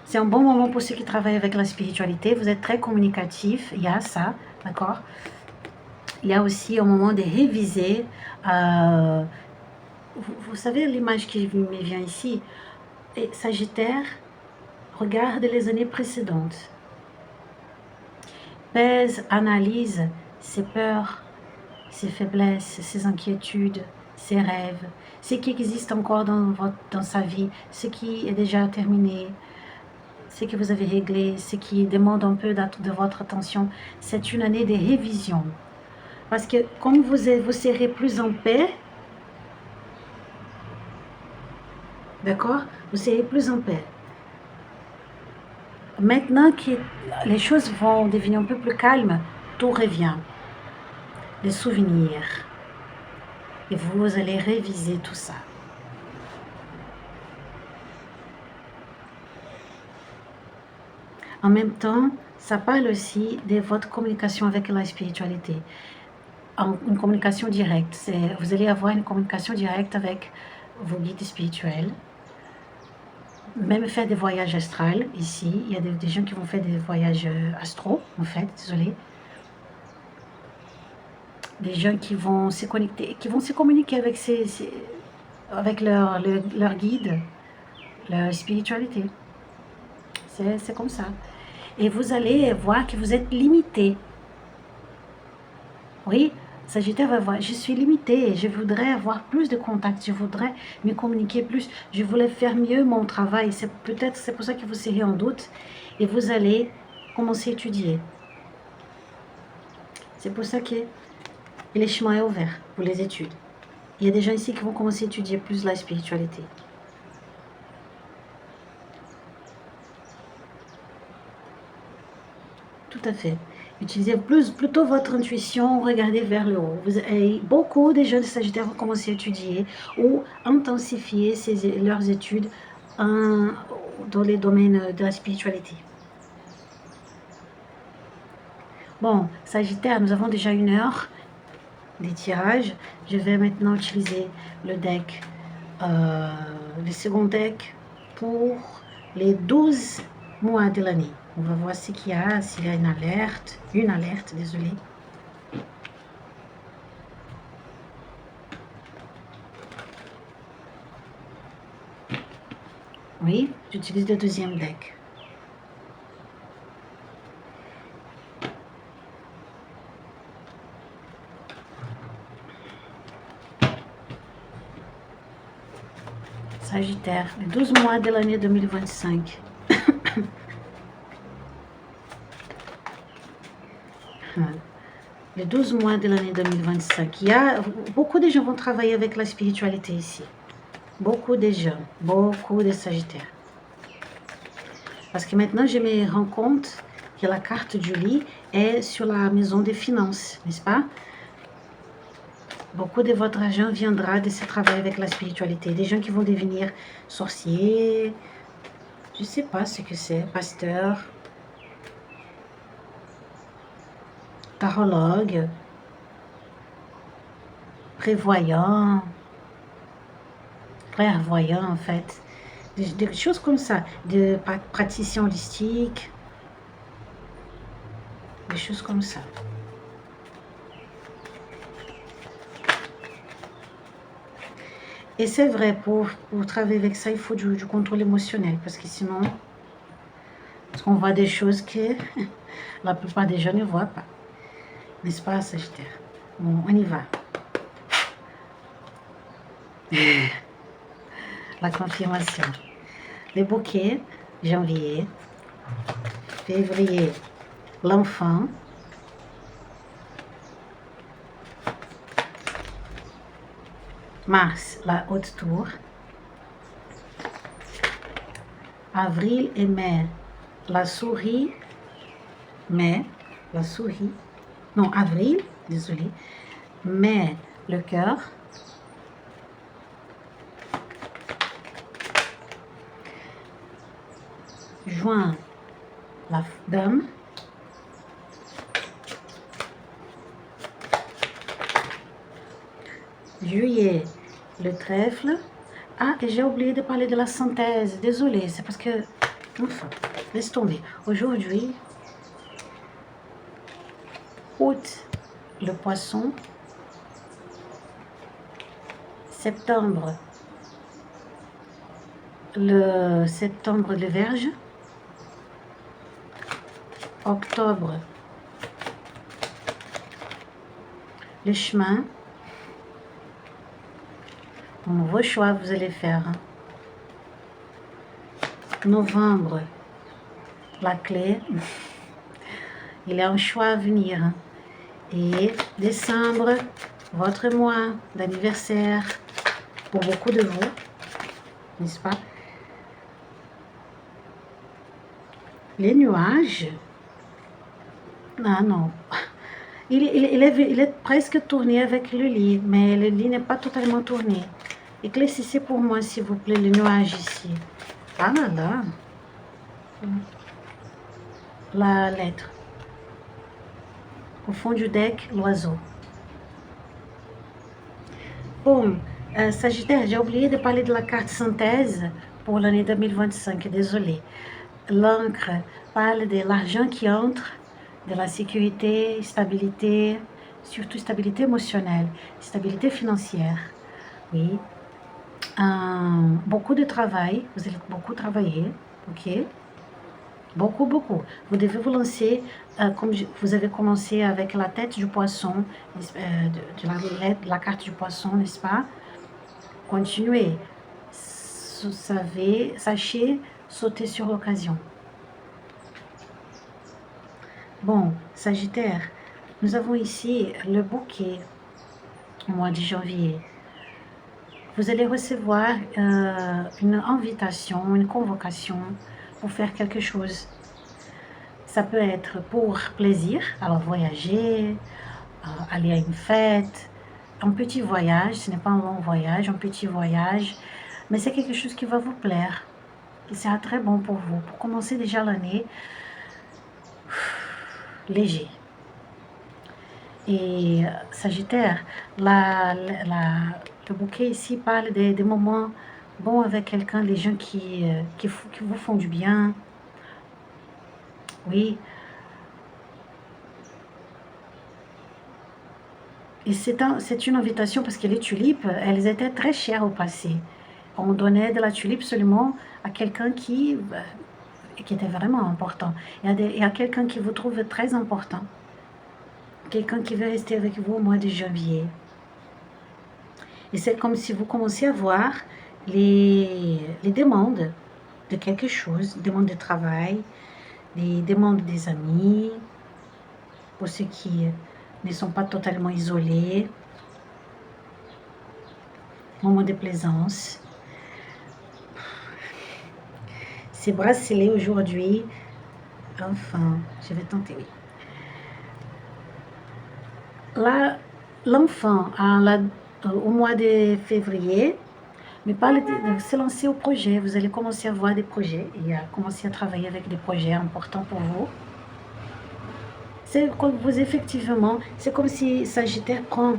C'est un bon moment pour ceux qui travaillent avec la spiritualité. Vous êtes très communicatif, il y a ça, d'accord? Il y a aussi un moment de réviser. Vous savez l'image qui me vient ici? Et Sagittaire, regarde les années précédentes. Pèse, analyse ses peurs, ses faiblesses, ses inquiétudes, ses rêves, ce qui existe encore dans sa vie, ce qui est déjà terminé, ce que vous avez réglé, ce qui demande un peu de votre attention. C'est une année de révision. Parce que comme vous serez plus en paix, d'accord? Vous serez plus en paix. Maintenant que les choses vont devenir un peu plus calmes, tout revient. Les souvenirs. Et vous allez réviser tout ça. En même temps, ça parle aussi de votre communication avec la spiritualité. Une communication directe. Vous allez avoir une communication directe avec vos guides spirituels. Même faire des voyages astrales. Ici, il y a des gens qui vont faire des voyages astraux, en fait, désolé. Des gens qui vont se connecter, qui vont se communiquer avec leur guide, leur spiritualité. C'est comme ça. Et vous allez voir que vous êtes limité. Oui, Sagittaire va voir, je suis limité, je voudrais avoir plus de contacts, je voudrais me communiquer plus, je voulais faire mieux mon travail. Peut-être c'est pour ça que vous serez en doute et vous allez commencer à étudier. C'est pour ça que le chemin est ouvert pour les études. Il y a des gens ici qui vont commencer à étudier plus la spiritualité. Tout à fait. Utilisez plutôt votre intuition, regardez vers le haut. Beaucoup de jeunes Sagittaires vont commencer à étudier ou intensifier leurs études dans les domaines de la spiritualité. Bon, Sagittaire, nous avons déjà 1 heure des tirages. Je vais maintenant utiliser le deck, le second deck pour les 12 mois de l'année. On va voir ce qu'il y a, s'il y a une alerte. Une alerte, désolé. Oui, j'utilise le deuxième deck. Sagittaire, les 12 mois de l'année 2025. Les 12 mois de l'année 2025. Il y a, beaucoup de gens vont travailler avec la spiritualité ici. Beaucoup de gens, beaucoup de Sagittaires. Parce que maintenant, je me rends compte que la carte du lit est sur la maison des finances, n'est-ce pas? Beaucoup de votre argent viendra de ce travail avec la spiritualité. Des gens qui vont devenir sorciers, je ne sais pas ce que c'est, pasteur, tarologue, prévoyant, clairvoyant en fait. Des choses comme ça, de praticiens holistiques, des choses comme ça. Et c'est vrai, pour travailler avec ça, il faut du contrôle émotionnel, parce que sinon, on voit des choses que la plupart des gens ne voient pas. N'est-ce pas, Sagittaire? Bon, on y va. La confirmation. Les bouquets, janvier, février, l'enfant, mars, la haute tour, avril et mai, la souris, mai, la souris, non, avril, désolé, mai, le cœur, juin, la dame, juillet, le trèfle. Ah, et j'ai oublié de parler de la synthèse. Désolée, c'est parce que... Enfin, laisse tomber. Aujourd'hui, août, le poisson. Septembre, le Vierge. Octobre, le chemin. Bon, vos choix, vous allez faire. Novembre, la clé. Il y a un choix à venir. Et décembre, votre mois d'anniversaire pour beaucoup de vous, n'est-ce pas? Les nuages. Ah non. Il est presque tourné avec le lit, mais le lit n'est pas totalement tourné. Éclaircissez pour moi, s'il vous plaît, les nuages ici. Ah là là. La lettre. Au fond du deck, l'oiseau. Bon, Sagittaire, j'ai oublié de parler de la carte synthèse pour l'année 2025, désolé. L'encre parle de l'argent qui entre, de la sécurité, stabilité, surtout stabilité émotionnelle, stabilité financière. Oui. Beaucoup de travail, vous allez beaucoup travailler, ok? Beaucoup, beaucoup. Vous devez vous lancer, comme vous avez commencé avec la tête du poisson, de la carte du poisson, n'est-ce pas? Continuez. Sachez sauter sur l'occasion. Bon, Sagittaire, nous avons ici le bouquet au mois de janvier. Vous allez recevoir une invitation, une convocation pour faire quelque chose. Ça peut être pour plaisir, alors voyager, aller à une fête, un petit voyage, ce n'est pas un long voyage, un petit voyage, mais c'est quelque chose qui va vous plaire, qui sera très bon pour vous, pour commencer déjà l'année léger. Et Sagittaire, le bouquet ici parle des moments bons avec quelqu'un, des gens qui vous font du bien. Oui. Et c'est une invitation parce que les tulipes, elles étaient très chères au passé. On donnait de la tulipe seulement à quelqu'un qui était vraiment important. Et à quelqu'un qui vous trouve très important. Quelqu'un qui veut rester avec vous au mois de janvier. Et c'est comme si vous commenciez à voir les demandes de quelque chose, demandes de travail, les demandes des amis, pour ceux qui ne sont pas totalement isolés, moments de plaisance. Ces bracelets aujourd'hui, enfin, je vais tenter, oui. Là, l'enfant, au mois de février, me parle de se lancer au projet. Vous allez commencer à voir des projets et à commencer à travailler avec des projets importants pour vous. C'est comme vous, effectivement, c'est comme si Sagittaire prend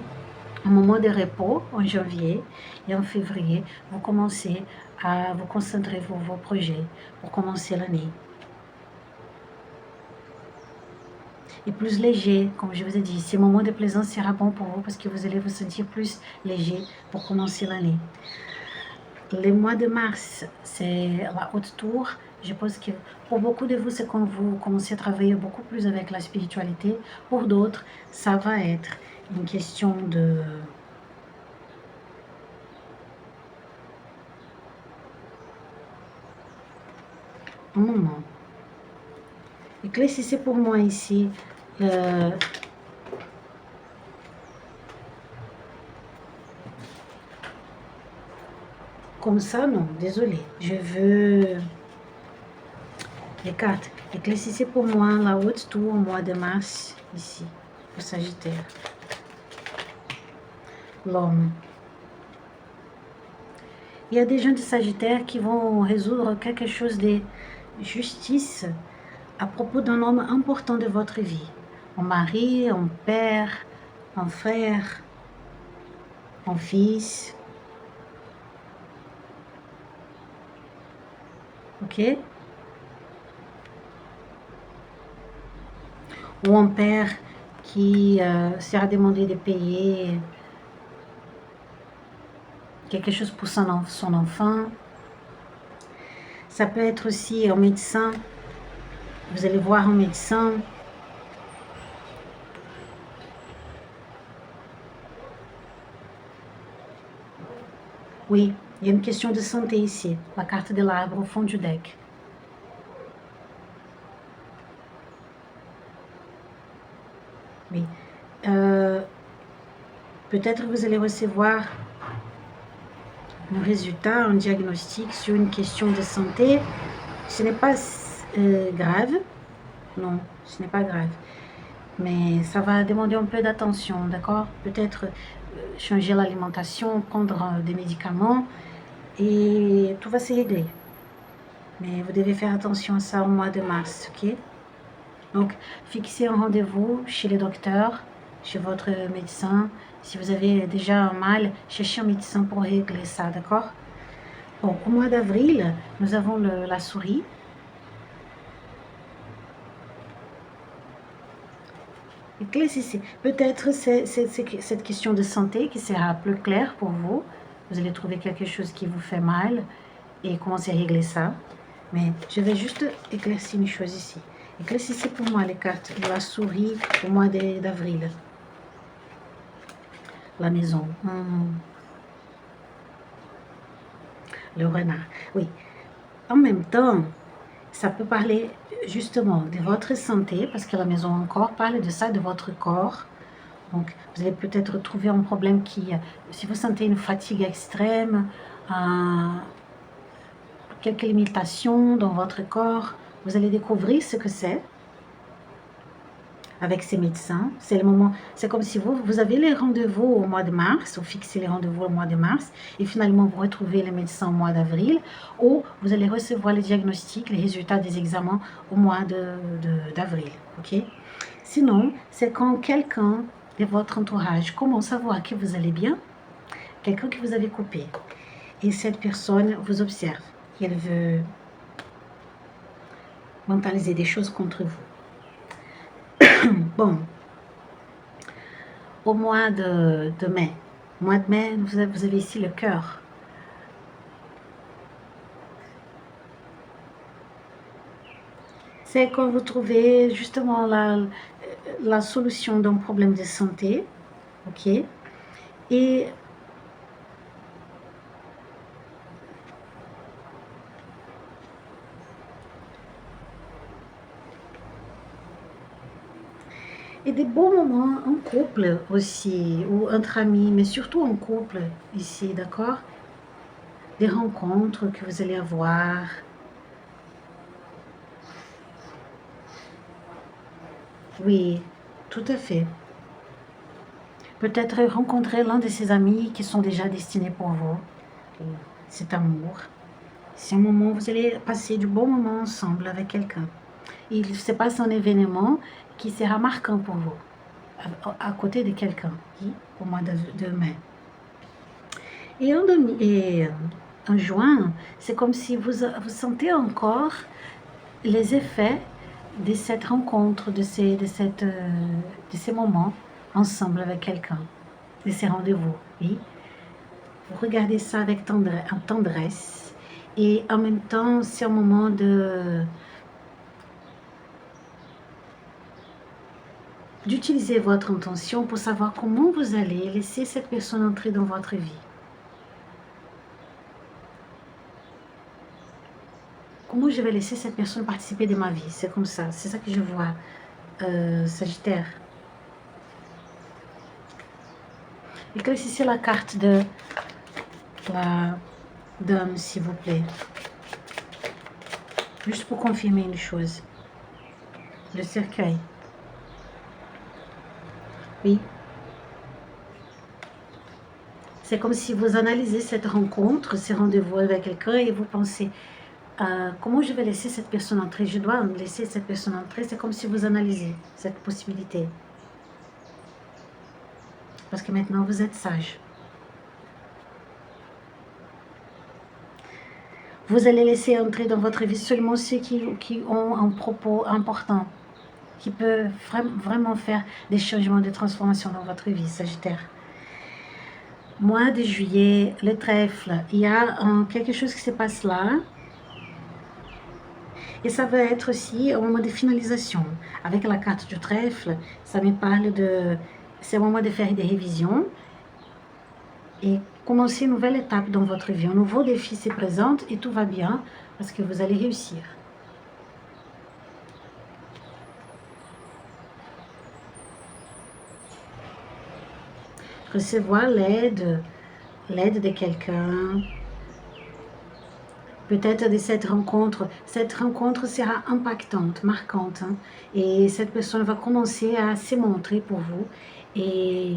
un moment de repos en janvier et en février, vous commencez à vous concentrer sur vos projets pour commencer l'année. Et plus léger, comme je vous ai dit, ce moment de plaisance sera bon pour vous parce que vous allez vous sentir plus léger pour commencer l'année. Le mois de mars, c'est la haute tour. Je pense que pour beaucoup de vous, c'est quand vous commencez à travailler beaucoup plus avec la spiritualité. Pour d'autres, ça va être une question de... Un moment. Éclaircissez pour moi ici. Comme ça, non, désolé. Je veux... Les cartes. Éclaircissez pour moi la haute tour au mois de mars, ici, pour Sagittaire. L'homme. Il y a des gens de Sagittaire qui vont résoudre quelque chose de justice à propos d'un homme important de votre vie. Un mari, un père, un frère, un fils. Ok? Ou un père qui sera demandé de payer quelque chose pour son enfant. Ça peut être aussi un médecin. Vous allez voir un médecin. Oui, il y a une question de santé ici. La carte de l'arbre au fond du deck. Oui. Peut-être vous allez recevoir un résultat, un diagnostic sur une question de santé. Ce n'est pas grave. Non, ce n'est pas grave. Mais ça va demander un peu d'attention, d'accord? Peut-être changer l'alimentation, prendre des médicaments et tout va se régler. Mais vous devez faire attention à ça au mois de mars, ok? Donc, fixez un rendez-vous chez le docteur, chez votre médecin. Si vous avez déjà un mal, cherchez un médecin pour régler ça, d'accord? Bon, au mois d'avril, nous avons la souris. Peut-être c'est cette question de santé qui sera plus claire pour vous. Vous allez trouver quelque chose qui vous fait mal et commencer à régler ça. Mais je vais juste éclaircir une chose ici. Éclaircissez pour moi les cartes de la souris au mois d'avril. La maison. Le renard. Oui. En même temps, ça peut parler justement de votre santé, parce que la maison encore parle de ça, de votre corps. Donc, vous allez peut-être trouver un problème si vous sentez une fatigue extrême, quelques limitations dans votre corps, vous allez découvrir ce que c'est avec ces médecins. C'est le moment, c'est comme si vous avez les rendez-vous au mois de mars, vous fixez les rendez-vous au mois de mars, et finalement vous retrouvez les médecins au mois d'avril, ou vous allez recevoir les diagnostics, les résultats des examens au mois d'avril. Ok? Sinon, c'est quand quelqu'un de votre entourage commence à voir que vous allez bien, quelqu'un que vous avez coupé, et cette personne vous observe. Elle veut mentaliser des choses contre vous. Bon, au mois de mai, vous avez ici le cœur. C'est quand vous trouvez justement la solution d'un problème de santé, ok? Et des bons moments en couple aussi, ou entre amis, mais surtout en couple ici, d'accord? Des rencontres que vous allez avoir. Oui, tout à fait. Peut-être rencontrer l'un de ses amis qui sont déjà destinés pour vous. Cet amour. C'est un moment où vous allez passer du bon moment ensemble avec quelqu'un. Il se passe un événement qui sera marquant pour vous, à côté de quelqu'un, au mois de mai. Et en juin, c'est comme si vous sentez encore les effets de cette rencontre, de ces moments ensemble avec quelqu'un, de ces rendez-vous. Oui. Vous regardez ça avec tendresse et en même temps, c'est un moment d'utiliser votre intention pour savoir comment vous allez laisser cette personne entrer dans votre vie. Comment je vais laisser cette personne participer de ma vie? C'est comme ça, c'est ça que je vois, Sagittaire. Éclaircissez la carte de la dame, s'il vous plaît. Juste pour confirmer une chose. Le cercueil. Oui. C'est comme si vous analysez cette rencontre, ces rendez-vous avec quelqu'un et vous pensez, comment je vais laisser cette personne entrer? Je dois laisser cette personne entrer. C'est comme si vous analysez cette possibilité. Parce que maintenant, vous êtes sage. Vous allez laisser entrer dans votre vie seulement ceux qui ont un propos important, qui peut vraiment faire des changements, de transformation dans votre vie, Sagittaire. Mois de juillet, le trèfle, il y a quelque chose qui se passe là. Et ça va être aussi un moment de finalisation. Avec la carte du trèfle, ça me parle de... C'est un moment de faire des révisions et commencer une nouvelle étape dans votre vie. Un nouveau défi se présente et tout va bien parce que vous allez réussir. Recevoir l'aide de quelqu'un, peut-être de cette rencontre. Cette rencontre sera impactante, marquante, hein, et cette personne va commencer à se montrer pour vous et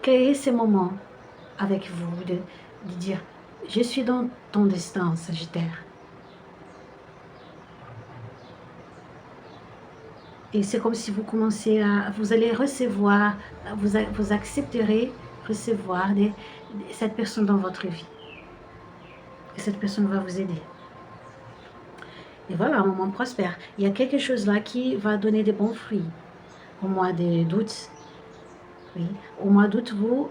créer ces moments avec vous, de dire « Je suis dans ton destin, Sagittaire ». Et c'est comme si vous commencez à... Vous allez recevoir, vous accepterez recevoir cette personne dans votre vie. Et cette personne va vous aider. Et voilà, un moment prospère. Il y a quelque chose là qui va donner des bons fruits. Au mois d'août, oui, au mois d'août, vous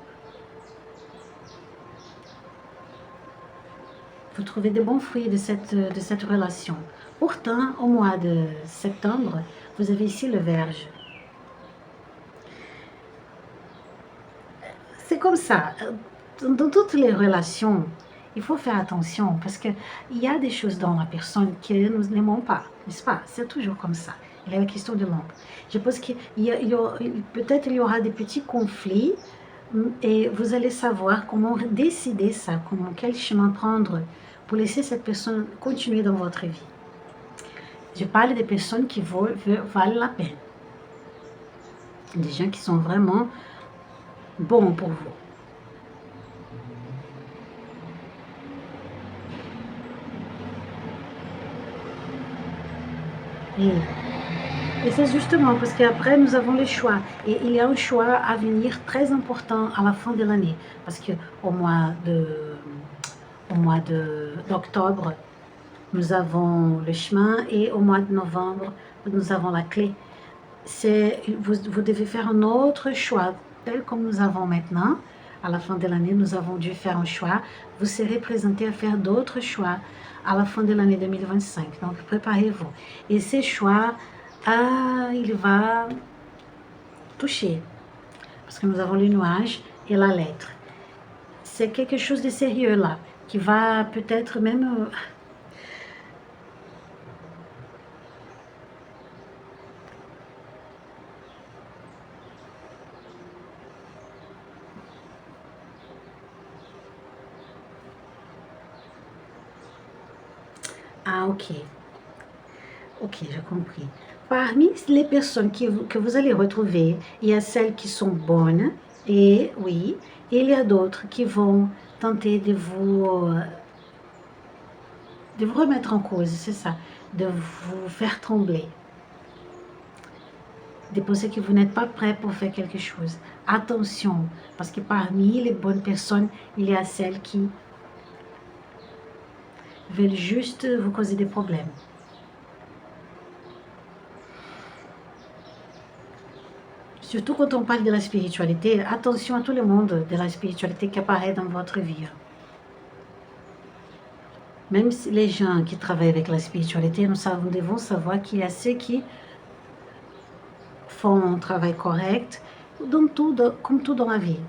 trouvez des bons fruits de cette relation. Pourtant, au mois de septembre, vous avez ici le Vierge. C'est comme ça. Dans toutes les relations, il faut faire attention parce qu'il y a des choses dans la personne que nous n'aimons pas, n'est-ce pas? C'est toujours comme ça. Il y a la question de l'ombre. Je pense qu'il peut-être il y aura des petits conflits et vous allez savoir comment décider ça, quel chemin prendre pour laisser cette personne continuer dans votre vie. Je parle des personnes qui valent la peine. Des gens qui sont vraiment bons pour vous. Et c'est justement parce qu'après, nous avons le choix. Et il y a un choix à venir très important à la fin de l'année. Parce qu'au mois d'octobre, nous avons le chemin et au mois de novembre, nous avons la clé. Vous devez faire un autre choix, tel comme nous avons maintenant. À la fin de l'année, nous avons dû faire un choix. Vous serez présenté à faire d'autres choix à la fin de l'année 2025. Donc, préparez-vous. Et ces choix, il va toucher. Parce que nous avons le nuage et la lettre. C'est quelque chose de sérieux là, qui va peut-être même... Ah, ok. Ok, j'ai compris. Parmi les personnes que vous allez retrouver, il y a celles qui sont bonnes, et oui, et il y a d'autres qui vont tenter de vous remettre en cause, c'est ça, de vous faire trembler, de penser que vous n'êtes pas prêt pour faire quelque chose. Attention, parce que parmi les bonnes personnes, il y a celles qui veulent juste vous causer des problèmes. Surtout quand on parle de la spiritualité, attention à tout le monde de la spiritualité qui apparaît dans votre vie. Même si les gens qui travaillent avec la spiritualité, nous devons savoir qu'il y a ceux qui font un travail correct, comme tout dans la vie,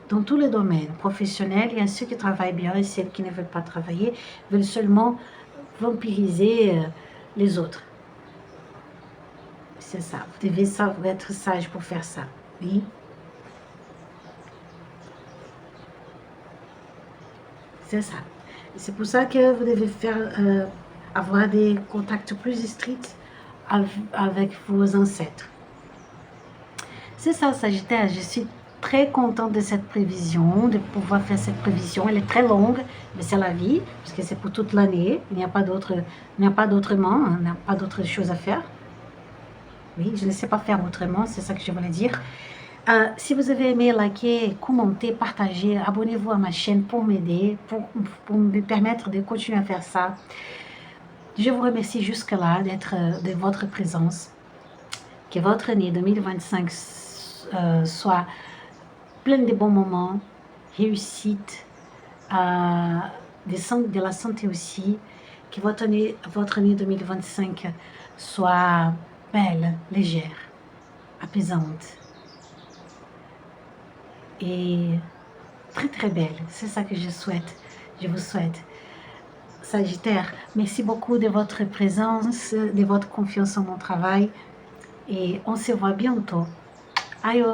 dans tous les domaines professionnels. Il y a ceux qui travaillent bien et ceux qui ne veulent pas travailler, veulent seulement vampiriser les autres. C'est ça, vous devez être sage pour faire ça, oui. C'est ça. C'est pour ça que vous devez avoir des contacts plus stricts avec vos ancêtres. C'est ça, Sagittaire, je suis très contente de cette prévision, de pouvoir faire cette prévision. Elle est très longue, mais c'est la vie, parce que c'est pour toute l'année. Il n'y a pas d'autrement, il n'y a pas d'autre chose à faire. Oui, je ne sais pas faire autrement, c'est ça que je voulais dire. Si vous avez aimé, likez, commentez, partagez, abonnez-vous à ma chaîne pour m'aider, pour me permettre de continuer à faire ça. Je vous remercie jusque-là de votre présence. Que votre année 2025 soit pleine de bons moments, réussite, de la santé aussi. Que votre année 2025 soit belle, légère, apaisante et très très belle. C'est ça que je vous souhaite. Sagittaire, merci beaucoup de votre présence, de votre confiance en mon travail et on se voit bientôt. Aïe.